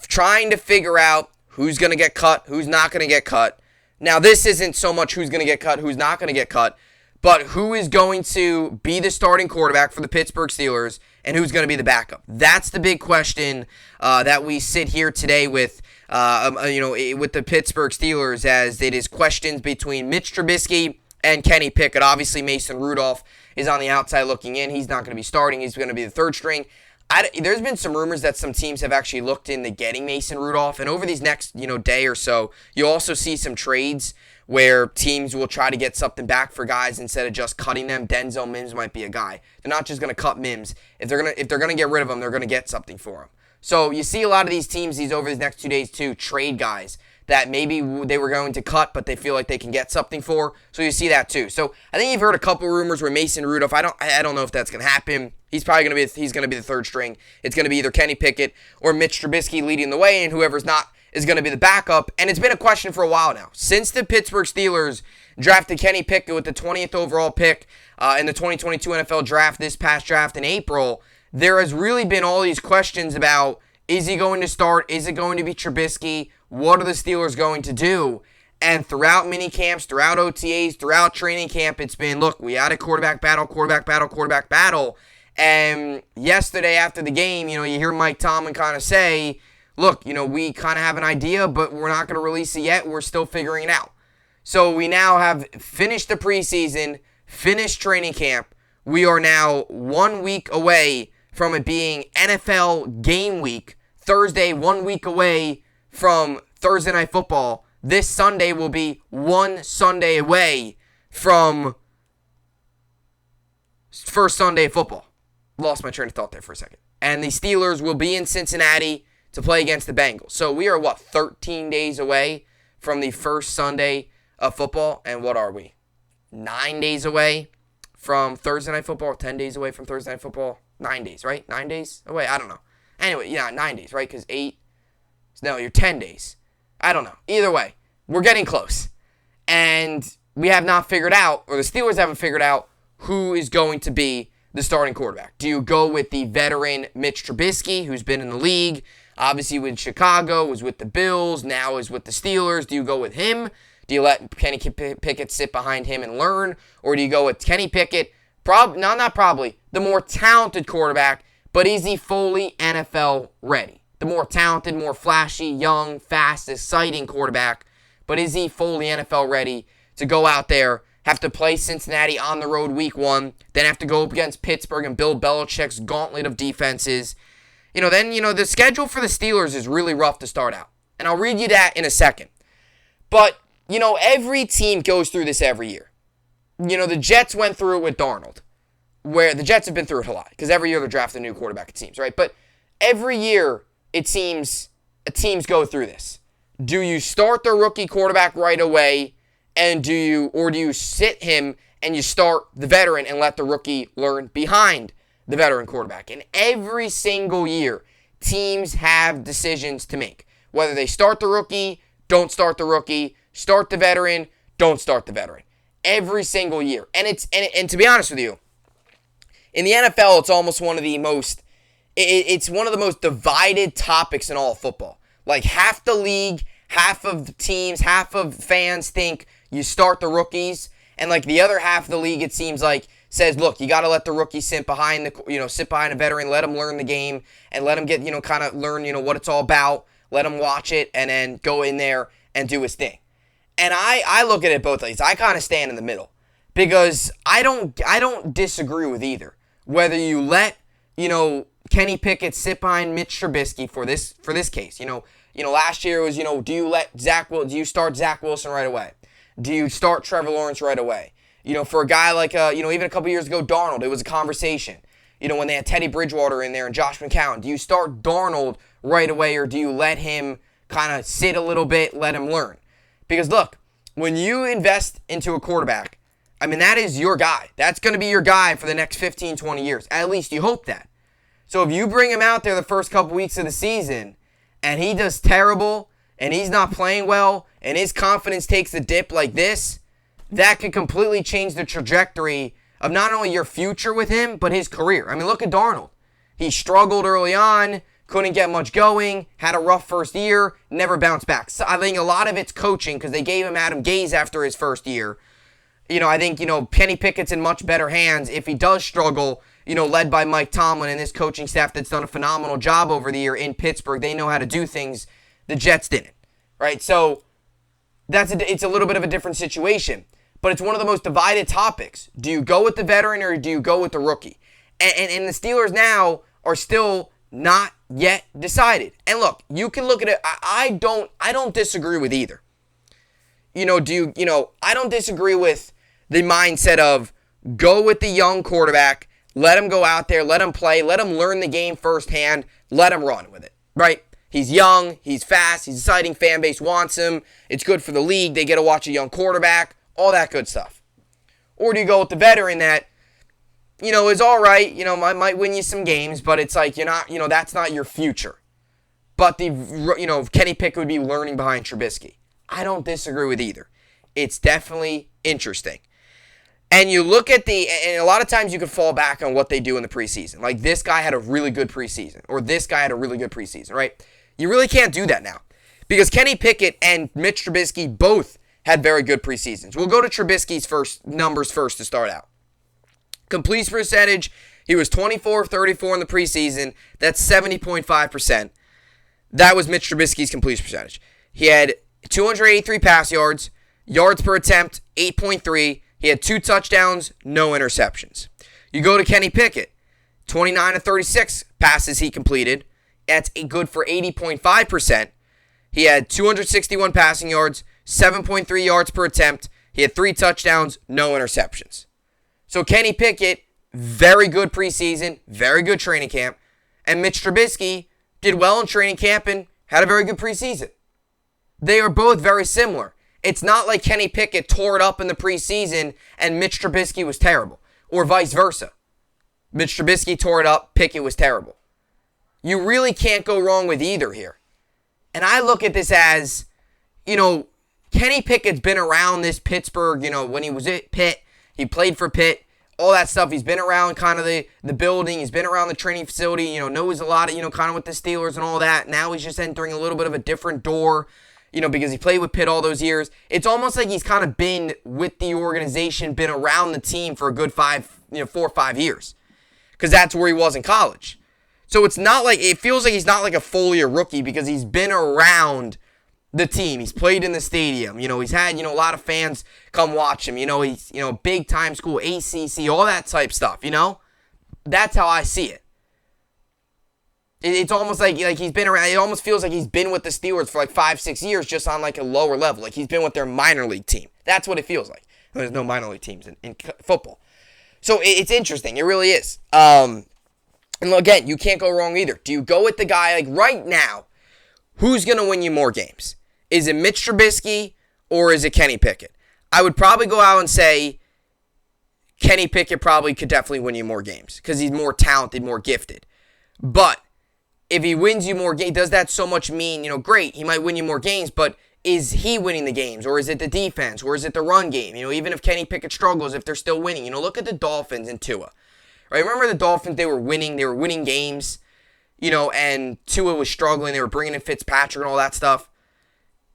trying to figure out who's going to get cut, who's not going to get cut. Now, this isn't so much who's going to get cut, who's not going to get cut, but who is going to be the starting quarterback for the Pittsburgh Steelers and who's going to be the backup. That's the big question that we sit here today with, with the Pittsburgh Steelers, as it is questions between Mitch Trubisky and Kenny Pickett. Obviously, Mason Rudolph is on the outside looking in. He's not going to be starting. He's going to be the third string. There's been some rumors that some teams have actually looked into getting Mason Rudolph, and over these next day or so, you'll also see some trades where teams will try to get something back for guys instead of just cutting them. Denzel Mims might be a guy. They're not just going to cut Mims. If they're gonna get rid of him, they're going to get something for him. So you see a lot of these teams over these next 2 days too trade guys that maybe they were going to cut, but they feel like they can get something for. So you see that too. So I think you've heard a couple rumors where Mason Rudolph. I don't know if that's going to happen. He's probably going to be the third string. It's going to be either Kenny Pickett or Mitch Trubisky leading the way, and whoever's not is going to be the backup. And it's been a question for a while now. Since the Pittsburgh Steelers drafted Kenny Pickett with the 20th overall pick in the 2022 NFL draft, this past draft in April, there has really been all these questions about, is he going to start? Is it going to be Trubisky? What are the Steelers going to do? And throughout mini camps, throughout OTAs, throughout training camp, it's been, look, we had a quarterback battle. And yesterday after the game, you hear Mike Tomlin kind of say, look, we kind of have an idea, but we're not going to release it yet. We're still figuring it out. So we now have finished the preseason, finished training camp. We are now 1 week away from it being NFL game week. Thursday, 1 week away from Thursday Night Football. This Sunday will be one Sunday away from first Sunday of football. Lost my train of thought there for a second. And the Steelers will be in Cincinnati to play against the Bengals. So we are, 13 days away from the first Sunday of football? And what are we? 9 days away from Thursday Night Football? 10 days away from Thursday Night Football? 9 days, right? 9 days away? I don't know. Anyway, 9 days, right? Because 8... No, you're 10 days. I don't know. Either way, we're getting close. And we have not figured out, or the Steelers haven't figured out, who is going to be the starting quarterback. Do you go with the veteran Mitch Trubisky, who's been in the league, obviously with Chicago, was with the Bills, now is with the Steelers? Do you go with him? Do you let Kenny Pickett sit behind him and learn? Or do you go with Kenny Pickett, the more talented quarterback, but is he fully NFL ready? The more talented, more flashy, young, fast, exciting quarterback, but is he fully NFL ready to go out there, have to play Cincinnati on the road week 1, then have to go up against Pittsburgh and Bill Belichick's gauntlet of defenses? The schedule for the Steelers is really rough to start out. And I'll read you that in a second. But, every team goes through this every year. The Jets went through it with Darnold, where the Jets have been through it a lot, because every year they're drafting a new quarterback, it seems, right? But every year, it seems, teams go through this. Do you start the rookie quarterback right away, and do you sit him and you start the veteran and let the rookie learn behind the veteran quarterback? And every single year, teams have decisions to make. Whether they start the rookie, don't start the rookie, start the veteran, don't start the veteran. Every single year. And to be honest with you, in the NFL, it's almost one of the most divided topics in all of football. Like half the league, half of the teams, half of fans think you start the rookies, and like the other half of the league, it seems like, says, look, you got to let the rookie sit behind a veteran, let him learn the game, and let him get, kind of learn, what it's all about, let him watch it, and then go in there and do his thing. And I look at it both ways. I kind of stand in the middle, because I don't disagree with either. Whether you let, Kenny Pickett sit behind Mitch Trubisky for this case. Last year it was, do you start Zach Wilson right away? Do you start Trevor Lawrence right away? For a guy like, even a couple years ago, Darnold, it was a conversation. When they had Teddy Bridgewater in there and Josh McCown, do you start Darnold right away, or do you let him kind of sit a little bit, let him learn? Because look, when you invest into a quarterback, that is your guy. That's going to be your guy for the next 15, 20 years. At least you hope that. So if you bring him out there the first couple weeks of the season, and he does terrible, and he's not playing well, and his confidence takes a dip like this, that could completely change the trajectory of not only your future with him, but his career. Look at Darnold. He struggled early on, couldn't get much going, had a rough first year, never bounced back. So I think a lot of it's coaching, because they gave him Adam Gase after his first year. I think, Kenny Pickett's in much better hands if he does struggle, led by Mike Tomlin and this coaching staff that's done a phenomenal job over the year in Pittsburgh. They know how to do things the Jets didn't, right? So it's a little bit of a different situation. but it's one of the most divided topics. Do you go with the veteran or do you go with the rookie? And the Steelers now are still not yet decided. And look, you can look at it. I don't disagree with either. I don't disagree with the mindset of go with the young quarterback, let him go out there, let him play, let him learn the game firsthand, let him run with it, right? He's young, he's fast, he's exciting, fan base wants him, it's good for the league, they get to watch a young quarterback, all that good stuff. Or do you go with the veteran that, is all right, might win you some games, but it's like, you're not, that's not your future. But Kenny Pickett would be learning behind Trubisky. I don't disagree with either. It's definitely interesting. And you look at and a lot of times you can fall back on what they do in the preseason. Like, this guy had a really good preseason, or this guy had a really good preseason, right? You really can't do that now. Because Kenny Pickett and Mitch Trubisky both had very good preseasons. We'll go to Trubisky's numbers first to start out. Completion percentage, he was 24 of 34 in the preseason. That's 70.5%. That was Mitch Trubisky's completion percentage. He had 283 pass yards, yards per attempt, 8.3. He had 2 touchdowns, no interceptions. You go to Kenny Pickett, 29 of 36 passes he completed. That's good for 80.5%. He had 261 passing yards, 7.3 yards per attempt. He had 3 touchdowns, no interceptions. So Kenny Pickett, very good preseason, very good training camp. And Mitch Trubisky did well in training camp and had a very good preseason. They are both very similar. It's not like Kenny Pickett tore it up in the preseason and Mitch Trubisky was terrible, or vice versa. Mitch Trubisky tore it up, Pickett was terrible. You really can't go wrong with either here. And I look at this as, Kenny Pickett's been around this Pittsburgh, when he was at Pitt, he played for Pitt, all that stuff. He's been around kind of the building, he's been around the training facility, knows a lot of, kind of with the Steelers and all that. Now he's just entering a little bit of a different door. Because he played with Pitt all those years. It's almost like he's kind of been with the organization, been around the team for a good 4 or 5 years. Because that's where he was in college. So it feels like he's not like a fully a rookie because he's been around the team. He's played in the stadium. He's had, a lot of fans come watch him. He's, big time school, ACC, all that type stuff, That's how I see it. It's almost like he's been around. It almost feels like he's been with the Steelers for 5-6 years, just on a lower level. Like he's been with their minor league team. That's what it feels like. There's no minor league teams in football, so it's interesting. It really is. And again, you can't go wrong either. Do you go with the guy right now? Who's gonna win you more games? Is it Mitch Trubisky or is it Kenny Pickett? I would probably go out and say Kenny Pickett probably could definitely win you more games because he's more talented, more gifted, but if he wins you more games, does that so much mean, great, he might win you more games, but is he winning the games? Or is it the defense? Or is it the run game? Even if Kenny Pickett struggles, if they're still winning. Look at the Dolphins and Tua. Right? Remember the Dolphins, they were winning games, and Tua was struggling. They were bringing in Fitzpatrick and all that stuff.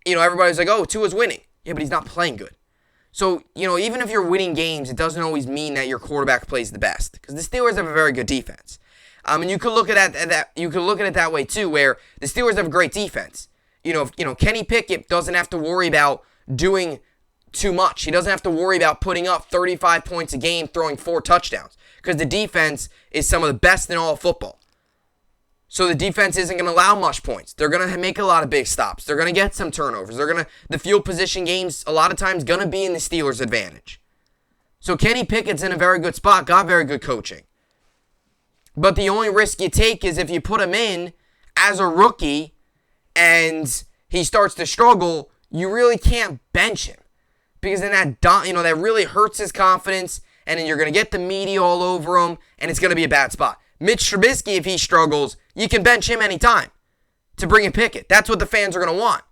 Everybody's like, oh, Tua's winning. Yeah, but he's not playing good. So, even if you're winning games, it doesn't always mean that your quarterback plays the best. Because the Steelers have a very good defense. And you could look at that. You could look at it that way too, where the Steelers have a great defense. Kenny Pickett doesn't have to worry about doing too much. He doesn't have to worry about putting up 35 points a game, throwing 4 touchdowns, because the defense is some of the best in all of football. So the defense isn't going to allow much points. They're going to make a lot of big stops. They're going to get some turnovers. The field position games a lot of times going to be in the Steelers' advantage. So Kenny Pickett's in a very good spot, got very good coaching. But the only risk you take is if you put him in as a rookie and he starts to struggle, you really can't bench him. Because then that really hurts his confidence, and then you're going to get the media all over him, and it's going to be a bad spot. Mitch Trubisky, if he struggles, you can bench him anytime to bring in Pickett. That's what the fans are going to want.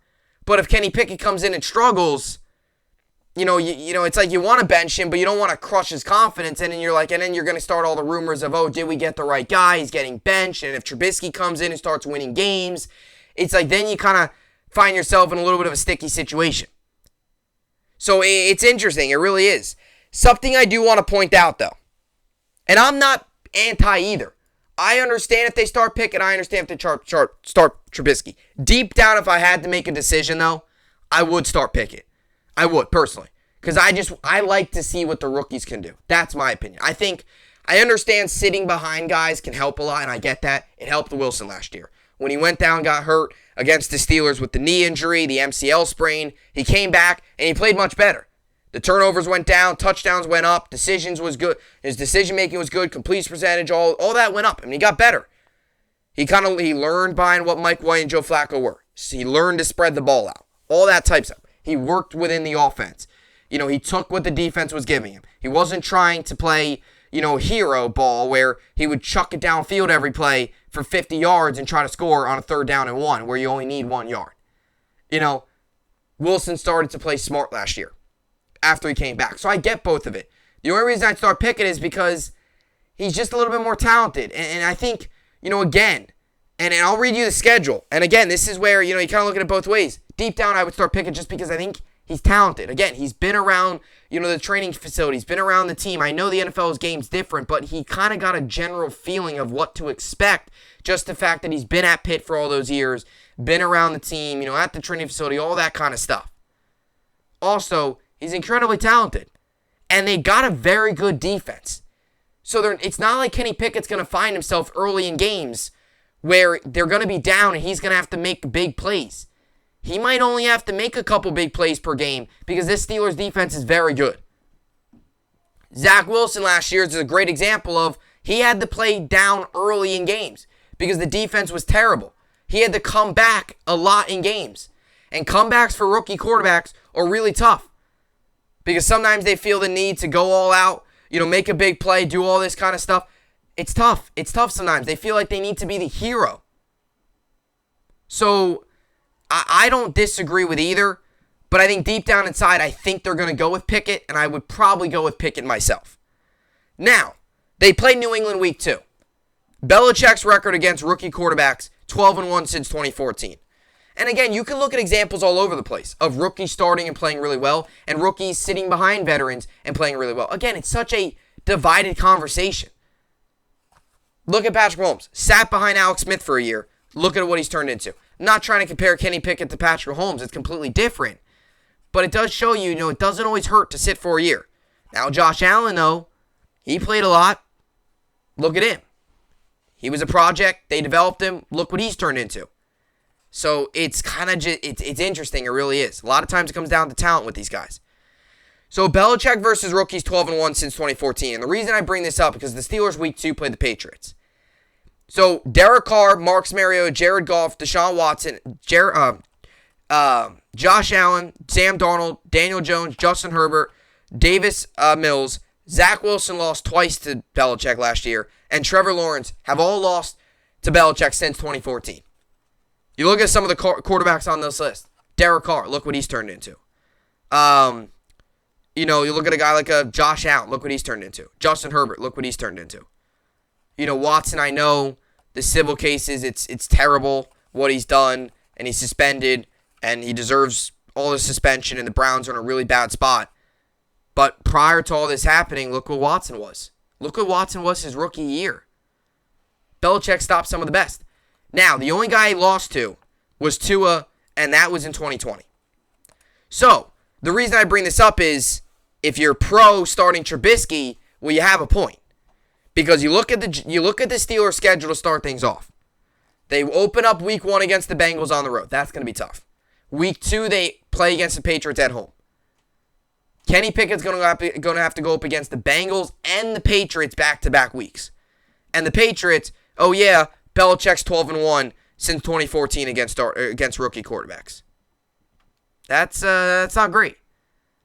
But if Kenny Pickett comes in and struggles, it's like you want to bench him, but you don't want to crush his confidence. And then you're going to start all the rumors of, oh, did we get the right guy? He's getting benched. And if Trubisky comes in and starts winning games, it's like then you kind of find yourself in a little bit of a sticky situation. So it's interesting. It really is. Something I do want to point out, though, and I'm not anti either. I understand if they start Pickett. I understand if they start Trubisky. Deep down, if I had to make a decision, though, I would start Pickett. I would, personally. Because I like to see what the rookies can do. That's my opinion. I understand sitting behind guys can help a lot, and I get that. It helped Wilson last year. When he went down, got hurt against the Steelers with the knee injury, the MCL sprain, he came back, and he played much better. The turnovers went down, touchdowns went up, decisions was good, his decision-making was good, completion percentage, all that went up, and he got better. He learned behind what Mike White and Joe Flacco were. He learned to spread the ball out. All that type of stuff. He worked within the offense. He took what the defense was giving him. He wasn't trying to play, hero ball where he would chuck it downfield every play for 50 yards and try to score on a 3rd down and 1 where you only need 1 yard. Wilson started to play smart last year after he came back. So I get both of it. The only reason I start Pickett is because he's just a little bit more talented. And I think, again, and I'll read you the schedule. And again, this is where, you kind of look at it both ways. Deep down, I would start Pickett just because I think he's talented. Again, he's been around, the training facilities, been around the team. I know the NFL's game's different, but he kind of got a general feeling of what to expect. Just the fact that he's been at Pitt for all those years, been around the team, at the training facility, all that kind of stuff. Also, he's incredibly talented. And they got a very good defense. So it's not like Kenny Pickett's going to find himself early in games where they're going to be down and he's going to have to make big plays. He might only have to make a couple big plays per game because this Steelers defense is very good. Zach Wilson last year is a great example of he had to play down early in games because the defense was terrible. He had to come back a lot in games. And comebacks for rookie quarterbacks are really tough because sometimes they feel the need to go all out, make a big play, do all this kind of stuff. It's tough. It's tough sometimes. They feel like they need to be the hero. So I don't disagree with either, but I think deep down inside, I think they're going to go with Pickett, and I would probably go with Pickett myself. Now, they play New England week 2. Belichick's record against rookie quarterbacks, 12-1 since 2014. And again, you can look at examples all over the place of rookies starting and playing really well, and rookies sitting behind veterans and playing really well. Again, it's such a divided conversation. Look at Patrick Mahomes. Sat behind Alex Smith for a year. Look at what he's turned into. Not trying to compare Kenny Pickett to Patrick Mahomes. It's completely different. But it does show you, it doesn't always hurt to sit for a year. Now, Josh Allen, though, he played a lot. Look at him. He was a project. They developed him. Look what he's turned into. So it's kind of just, it's interesting. It really is. A lot of times it comes down to talent with these guys. So Belichick versus rookies 12-1 since 2014. And the reason I bring this up is because the Steelers week 2 played the Patriots. So Derek Carr, Marcus Mariota, Jared Goff, Deshaun Watson, Josh Allen, Sam Darnold, Daniel Jones, Justin Herbert, Davis Mills, Zach Wilson lost twice to Belichick last year, and Trevor Lawrence have all lost to Belichick since 2014. You look at some of the quarterbacks on this list. Derek Carr, look what he's turned into. You look at a guy like Josh Allen, look what he's turned into. Justin Herbert, look what he's turned into. Watson, I know the civil cases, it's terrible what he's done, and he's suspended, and he deserves all the suspension, and the Browns are in a really bad spot. But prior to all this happening, look what Watson was. Look what Watson was his rookie year. Belichick stopped some of the best. Now, the only guy he lost to was Tua, and that was in 2020. So, the reason I bring this up is, if you're pro starting Trubisky, well, you have a point. Because you look at the Steelers' schedule to start things off. They open up week 1 against the Bengals on the road. That's going to be tough. Week 2, they play against the Patriots at home. Kenny Pickett's going to have to go up against the Bengals and the Patriots back-to-back weeks. And the Patriots, oh yeah, Belichick's 12-1 since 2014 against rookie quarterbacks. That's not great.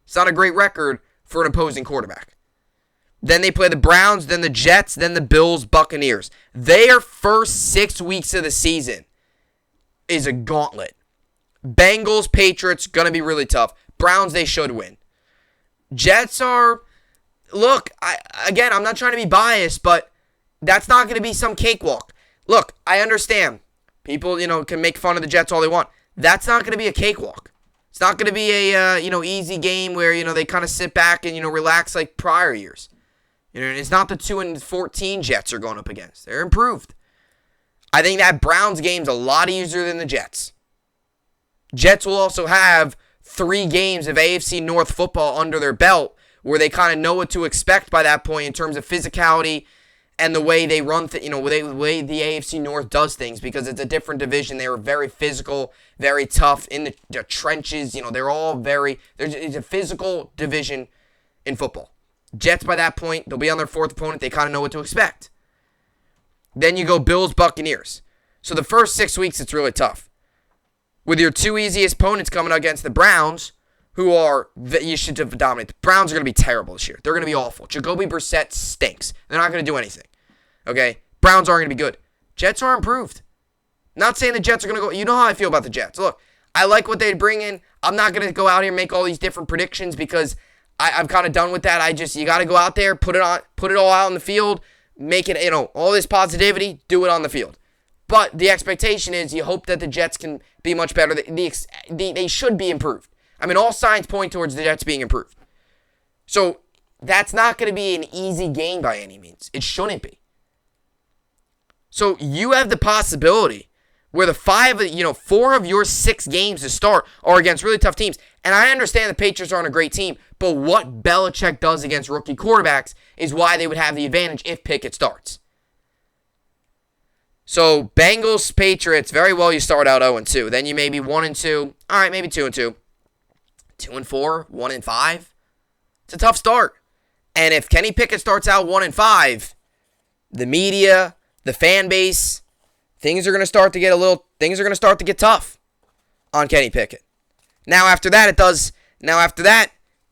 It's not a great record for an opposing quarterback. Then they play the Browns, then the Jets, then the Bills, Buccaneers. Their first 6 weeks of the season is a gauntlet. Bengals, Patriots, going to be really tough. Browns, they should win. Jets are, look, I'm not trying to be biased, but that's not going to be some cakewalk. Look, I understand. People, can make fun of the Jets all they want. That's not going to be a cakewalk. It's not going to be a, easy game where, they kind of sit back and, relax like prior years. It's not the 2-14 Jets are going up against. They're improved. I think that Browns game's a lot easier than the Jets. Jets will also have 3 games of AFC North football under their belt where they kind of know what to expect by that point in terms of physicality and the way they run, the way the AFC North does things, because it's a different division. They were very physical, very tough in the trenches. They're all it's a physical division in football. Jets, by that point, they'll be on their 4th opponent. They kind of know what to expect. Then you go Bills, Buccaneers. So the first 6 weeks, it's really tough. With your 2 easiest opponents coming against the Browns, you should dominate. The Browns are going to be terrible this year. They're going to be awful. Jacoby Brissett stinks. They're not going to do anything. Okay? Browns aren't going to be good. Jets are improved. Not saying the Jets are going to go. You know how I feel about the Jets. Look, I like what they bring in. I'm not going to go out here and make all these different predictions because I'm kind of done with that. You got to go out there, put it all out on the field, make it, all this positivity, do it on the field. But the expectation is you hope that the Jets can be much better. They should be improved. I mean, all signs point towards the Jets being improved. So that's not going to be an easy game by any means. It shouldn't be. So you have the possibility where 4 of your 6 games to start are against really tough teams. And I understand the Patriots aren't a great team, but what Belichick does against rookie quarterbacks is why they would have the advantage if Pickett starts. So Bengals, Patriots, very well you start out 0-2. Then you may be 1-2. All right, maybe 2-2. 2-4, 1-5. It's a tough start. And if Kenny Pickett starts out 1-5, the media, the fan base, things are going to start to get tough on Kenny Pickett. Now after that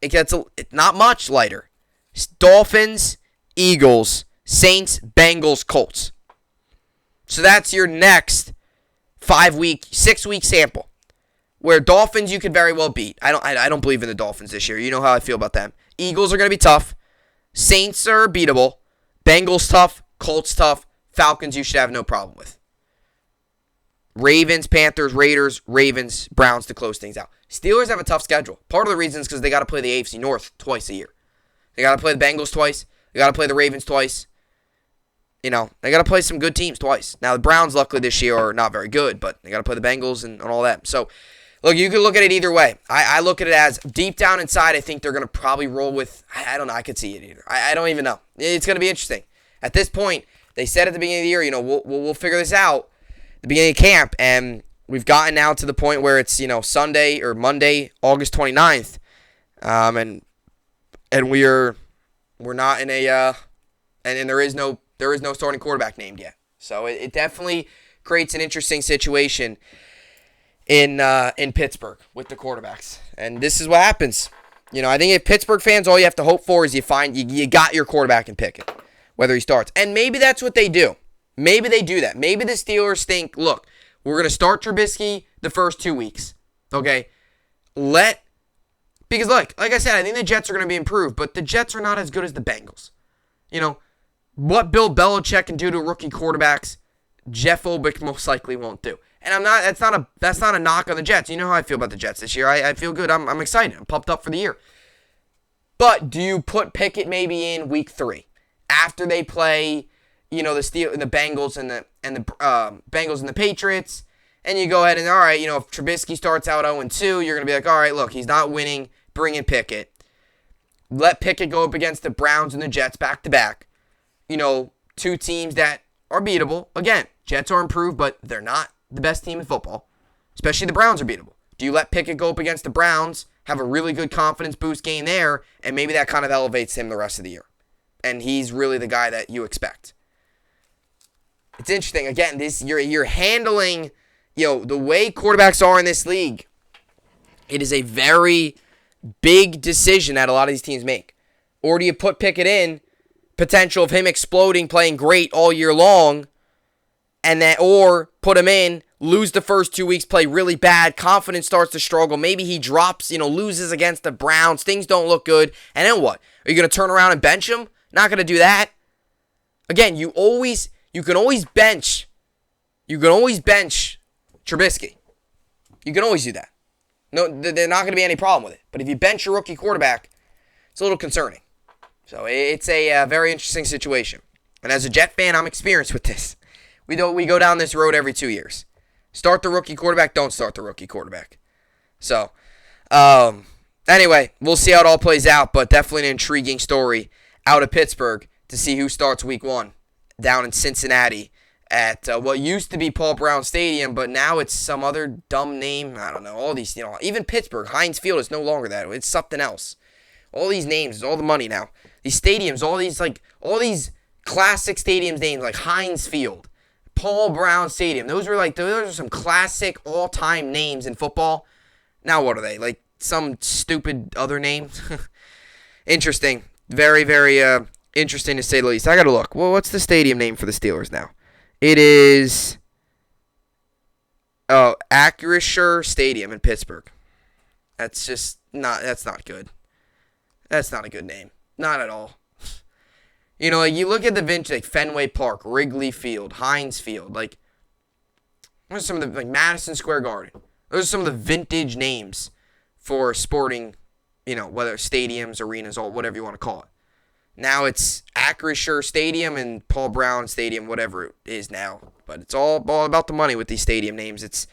it gets not much lighter. Dolphins, Eagles, Saints, Bengals, Colts. So that's your next 6-week sample. Where Dolphins you could very well beat. I don't believe in the Dolphins this year. You know how I feel about them. Eagles are going to be tough. Saints are beatable. Bengals tough. Colts tough. Falcons you should have no problem with. Ravens, Panthers, Raiders, Ravens, Browns to close things out. Steelers have a tough schedule. Part of the reason is because they got to play the AFC North twice a year. They got to play the Bengals twice. They got to play the Ravens twice. They got to play some good teams twice. Now, the Browns, luckily, this year are not very good, but they got to play the Bengals and all that. So, look, you can look at it either way. I look at it as deep down inside, I think they're going to probably roll with, I don't know, I could see it either. I don't even know. It's going to be interesting. At this point, they said at the beginning of the year, we'll figure this out at the beginning of camp, and we've gotten now to the point where it's, Sunday or Monday, August 29th, and we're not in a, and there is no starting quarterback named yet. So it definitely creates an interesting situation in Pittsburgh with the quarterbacks. And this is what happens. I think if Pittsburgh fans, all you have to hope for is you got your quarterback in Pickett, whether he starts. And maybe that's what they do. Maybe they do that. Maybe the Steelers think, look, we're going to start Trubisky the first 2 weeks. Okay? Because like I said, I think the Jets are going to be improved, but the Jets are not as good as the Bengals. What Bill Belichick can do to rookie quarterbacks, Jeff Ulbrich most likely won't do. And that's not a knock on the Jets. You know how I feel about the Jets this year. I feel good. I'm excited. I'm pumped up for the year. But do you put Pickett maybe in week 3 after they play, the Bengals and the Bengals and the Patriots, and you go ahead and all right, if Trubisky starts out 0-2, you're gonna be like, all right, look, he's not winning. Bring in Pickett. Let Pickett go up against the Browns and the Jets back to back. 2 teams that are beatable. Again, Jets are improved, but they're not the best team in football. Especially the Browns are beatable. Do you let Pickett go up against the Browns, have a really good confidence boost game there, and maybe that kind of elevates him the rest of the year? And he's really the guy that you expect. It's interesting. Again, you're handling, the way quarterbacks are in this league. It is a very big decision that a lot of these teams make. Or do you put Pickett in, potential of him exploding, playing great all year long, or put him in, lose the first 2 weeks, play really bad, confidence starts to struggle, maybe he drops, loses against the Browns, things don't look good, and then what? Are you going to turn around and bench him? Not going to do that. Again, you can always bench Trubisky. You can always do that. No, there's not going to be any problem with it. But if you bench your rookie quarterback, it's a little concerning. So it's a very interesting situation. And as a Jet fan, I'm experienced with this. We go down this road every 2 years. Start the rookie quarterback, don't start the rookie quarterback. So, Anyway, we'll see how it all plays out, but definitely an intriguing story out of Pittsburgh to see who starts week 1 down in Cincinnati at what used to be Paul Brown Stadium, but now it's some other dumb name. I don't know. All these, even Pittsburgh, Heinz Field is no longer that. It's something else. All these names, all the money now. These stadiums, all these classic stadiums names like Heinz Field, Paul Brown Stadium. Those are some classic all-time names in football. Now what are they? Like some stupid other name? Interesting. Very, very interesting to say the least. I got to look. Well, what's the stadium name for the Steelers now? It is Acrisure Stadium in Pittsburgh. That's not good. That's not a good name. Not at all. You look at the vintage, like Fenway Park, Wrigley Field, Heinz Field, like those are some of the Madison Square Garden. Those are some of the vintage names for sporting, whether stadiums, arenas, or whatever you want to call it. Now it's Acrisure Stadium and Paul Brown Stadium, whatever it is now. But it's all about the money with these stadium names.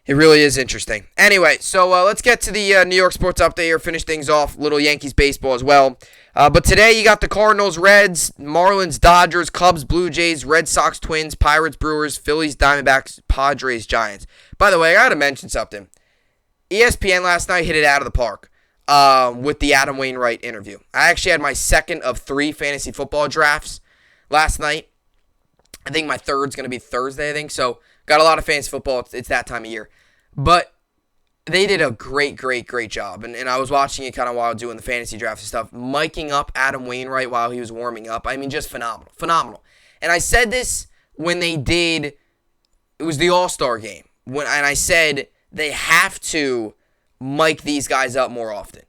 It really is interesting. Anyway, so let's get to the New York sports update here. Finish things off. Little Yankees baseball as well. But today you got the Cardinals, Reds, Marlins, Dodgers, Cubs, Blue Jays, Red Sox, Twins, Pirates, Brewers, Phillies, Diamondbacks, Padres, Giants. By the way, I got to mention something. ESPN last night hit it out of the park with the Adam Wainwright interview. I actually had my second of 3 fantasy football drafts last night. I think my third's going to be Thursday, I think. So got a lot of fantasy football. It's that time of year. But they did a great job. And I was watching it kind of while doing the fantasy draft and stuff, miking up Adam Wainwright while he was warming up. I mean, just phenomenal. And I said this when they did, it was the All-Star game. And I said they have to mic these guys up more often.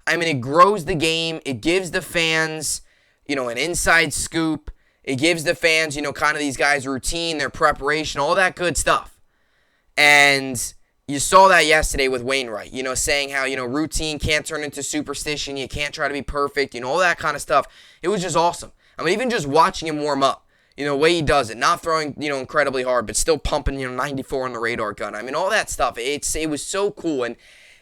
I mean, it grows the game. It gives the fans, an inside scoop. It gives the fans, kind of these guys' routine, their preparation, all that good stuff. And you saw that yesterday with Wainwright, saying how, routine can't turn into superstition. You can't try to be perfect, all that kind of stuff. It was just awesome. I mean, even just watching him warm up, the way he does it, not throwing, incredibly hard, but still pumping, 94 on the radar gun. I mean, all that stuff. It was so cool.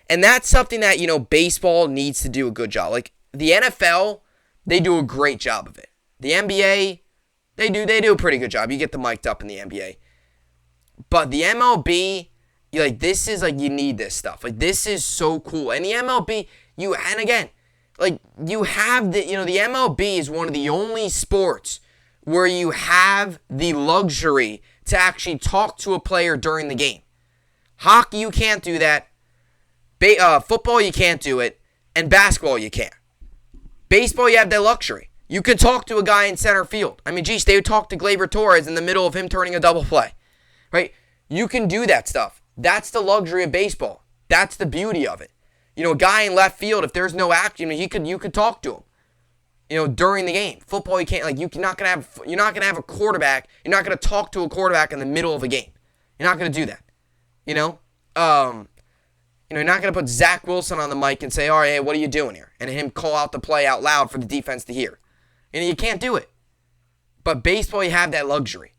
And that's something that, baseball needs to do a good job. Like, the NFL, they do a great job of it. The NBA, they do a pretty good job. You get them mic'd up in the NBA. But the MLB, this is, you need this stuff. Like, this is so cool. And the MLB, you have the MLB is one of the only sports where you have the luxury to actually talk to a player during the game. Hockey, you can't do that. Football, you can't do it. And basketball, you can't. Baseball, you have that luxury. You can talk to a guy in center field. I mean, geez, they would talk to Gleyber Torres in the middle of him turning a double play. Right? You can do that stuff. That's the luxury of baseball. That's the beauty of it. A guy in left field, if there's no action, you could talk to him. During the game. Football, you can't. You're not gonna have a quarterback. You're not gonna talk to a quarterback in the middle of a game. You're not gonna do that. You're not going to put Zach Wilson on the mic and say, all right, hey, what are you doing here? And him call out the play out loud for the defense to hear. You can't do it. But baseball, you have that luxury.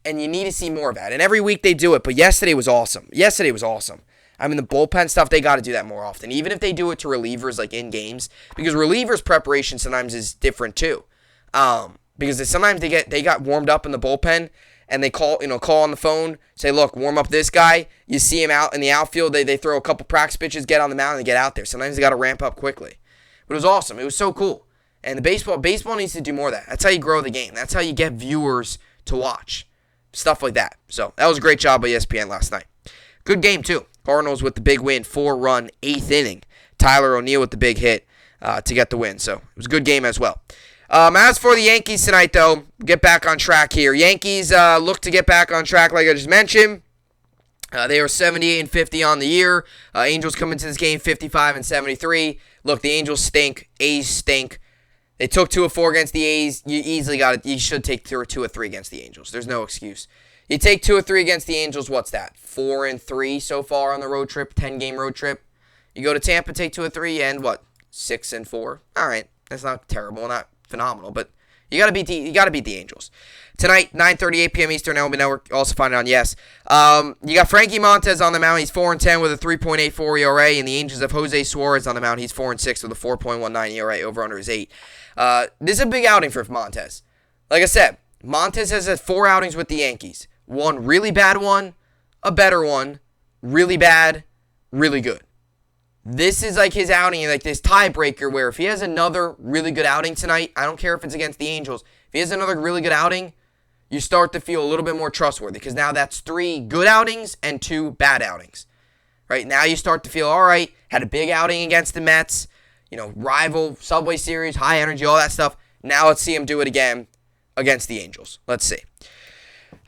And you need to see more of that. And every week they do it. But yesterday was awesome. I mean, the bullpen stuff, they got to do that more often. Even if they do it to relievers, like in games. Because relievers' preparation sometimes is different too. Because sometimes they got warmed up in the bullpen. And they call on the phone, say, look, warm up this guy. You see him out in the outfield. They throw a couple practice pitches, get on the mound, and get out there. Sometimes they got to ramp up quickly. But it was awesome. It was so cool. And the baseball needs to do more of that. That's how you grow the game. That's how you get viewers to watch. Stuff like that. So that was a great job by ESPN last night. Good game, too. Cardinals with the big win, 4-run, 8th inning. Tyler O'Neill with the big hit to get the win. So it was a good game as well. As for the Yankees tonight, though, get back on track here. Yankees look to get back on track, like I just mentioned. They are 78-50 on the year. Angels come into this game 55-73. Look, the Angels stink. A's stink. They took 2 of 4 against the A's. You easily got it. You should take 2 of 3 against the Angels. There's no excuse. You take 2 of 3 against the Angels. What's that? 4-3 so far on the road trip. 10-game road trip. You go to Tampa, take 2 of 3, and what? 6-4. All right, that's not terrible, not phenomenal, but You got to beat the Angels. Tonight, 9:30, 8 p.m. Eastern, MLB Network. Also find it on Yes. You got Frankie Montes on the mound. He's 4-10 with a 3.84 ERA, and the Angels have Jose Suarez on the mound. He's 4-6 with a 4.19 ERA, over under his 8. This is a big outing for Montes. Like I said, Montes has had 4 outings with the Yankees. One really bad one, a better one, really bad, really good. This is like his outing, like this tiebreaker where if he has another really good outing tonight, I don't care if it's against the Angels, if he has another really good outing, you start to feel a little bit more trustworthy because now that's 3 good outings and 2 bad outings. Right now you start to feel, all right, had a big outing against the Mets, rival, Subway Series, high energy, all that stuff. Now let's see him do it again against the Angels. Let's see.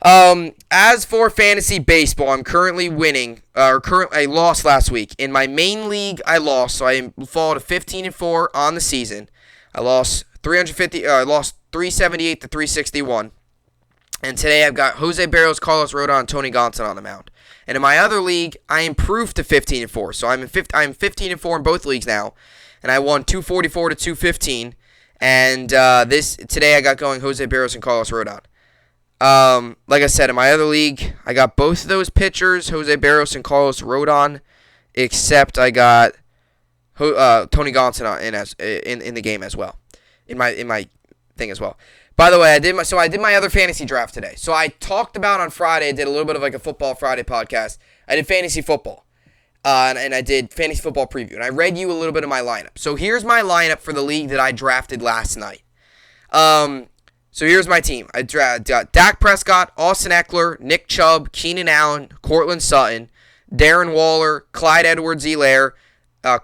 As for fantasy baseball, I'm currently winning, I lost last week. In my main league, I lost, so I fall to 15-4 on the season. I lost 378 to 361. And today I've got Jose Barrios, Carlos Rodon, and Tony Gonsolin on the mound. And in my other league, I improved to 15-4. So I'm 15-4 in both leagues now. And I won 244 to 215. And today I got going Jose Barrios and Carlos Rodon. Like I said, in my other league, I got both of those pitchers, Jose Barrios and Carlos Rodon, except I got Tony Gonsolin in the game as well. In my thing as well. By the way, I did my other fantasy draft today. So I talked about on Friday, I did a little bit of like a Football Friday podcast. I did fantasy football. And I did fantasy football preview. And I read you a little bit of my lineup. So here's my lineup for the league that I drafted last night. So here's my team. I got Dak Prescott, Austin Eckler, Nick Chubb, Keenan Allen, Cortland Sutton, Darren Waller, Clyde Edwards-Helaire,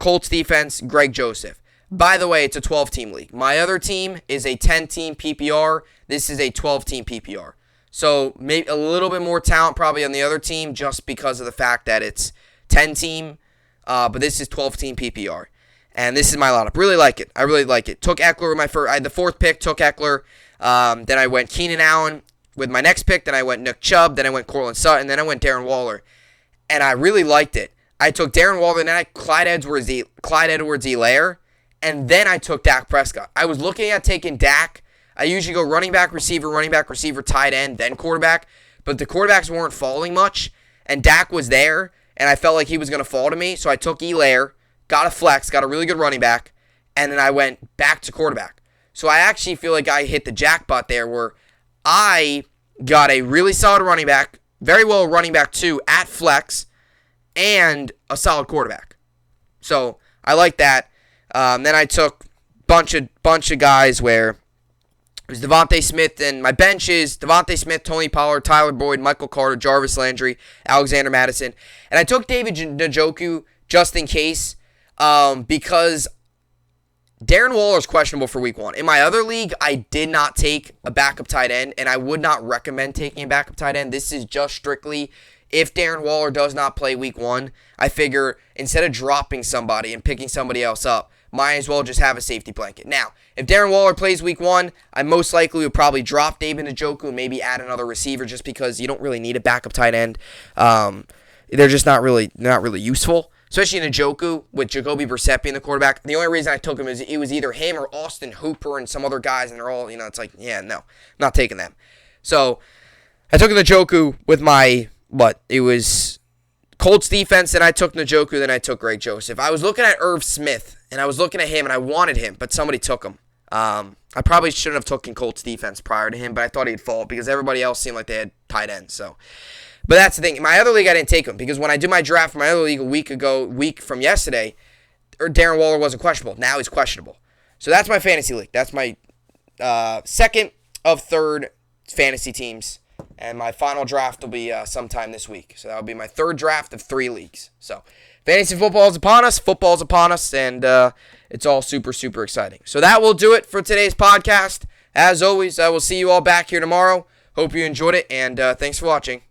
Colts defense, Greg Joseph. By the way, it's a 12-team league. My other team is a 10-team PPR. This is a 12-team PPR. So maybe a little bit more talent probably on the other team just because of the fact that it's 10-team. But this is 12-team PPR. And this is my lineup. Really like it. I really like it. Took Eckler with my first. I had the 4th pick. Took Eckler. Then I went Keenan Allen with my next pick. Then I went Nick Chubb. Then I went Cortland Sutton. Then I went Darren Waller. And I really liked it. I took Darren Waller. Then I Clyde Edwards-Helaire. And then I took Dak Prescott. I was looking at taking Dak. I usually go running back, receiver, tight end, then quarterback. But the quarterbacks weren't falling much. And Dak was there. And I felt like he was going to fall to me. So I took Helaire, got a flex, got a really good running back. And then I went back to quarterback. So I actually feel like I hit the jackpot there where I got a really solid running back, very well running back too, at flex, and a solid quarterback. So I like that. Then I took bunch of guys where it was Devontae Smith, and my bench is Devontae Smith, Tony Pollard, Tyler Boyd, Michael Carter, Jarvis Landry, Alexander Madison. And I took David Njoku just in case because Darren Waller is questionable for week 1. In my other league, I did not take a backup tight end, and I would not recommend taking a backup tight end. This is just strictly if Darren Waller does not play week 1. I figure instead of dropping somebody and picking somebody else up, might as well just have a safety blanket. Now, if Darren Waller plays week 1, I most likely would probably drop David Njoku and maybe add another receiver just because you don't really need a backup tight end. They're just not really useful, especially in Njoku with Jacoby Brissett being the quarterback. The only reason I took him is it was either him or Austin Hooper and some other guys, and they're all, it's like, yeah, no, not taking them. So I took Njoku with it was Colts defense, then I took Njoku, then I took Greg Joseph. I was looking at Irv Smith, and I was looking at him, and I wanted him, but somebody took him. I probably shouldn't have taken Colts defense prior to him, but I thought he'd fall because everybody else seemed like they had tight ends. So, but that's the thing. In my other league, I didn't take him because when I did my draft for my other league a week from yesterday, Darren Waller wasn't questionable. Now he's questionable. So that's my fantasy league. That's my second of third fantasy teams. And my final draft will be sometime this week. So that will be my third draft of 3 leagues. So fantasy football is upon us. Football's upon us. And it's all super, super exciting. So that will do it for today's podcast. As always, I will see you all back here tomorrow. Hope you enjoyed it. And thanks for watching.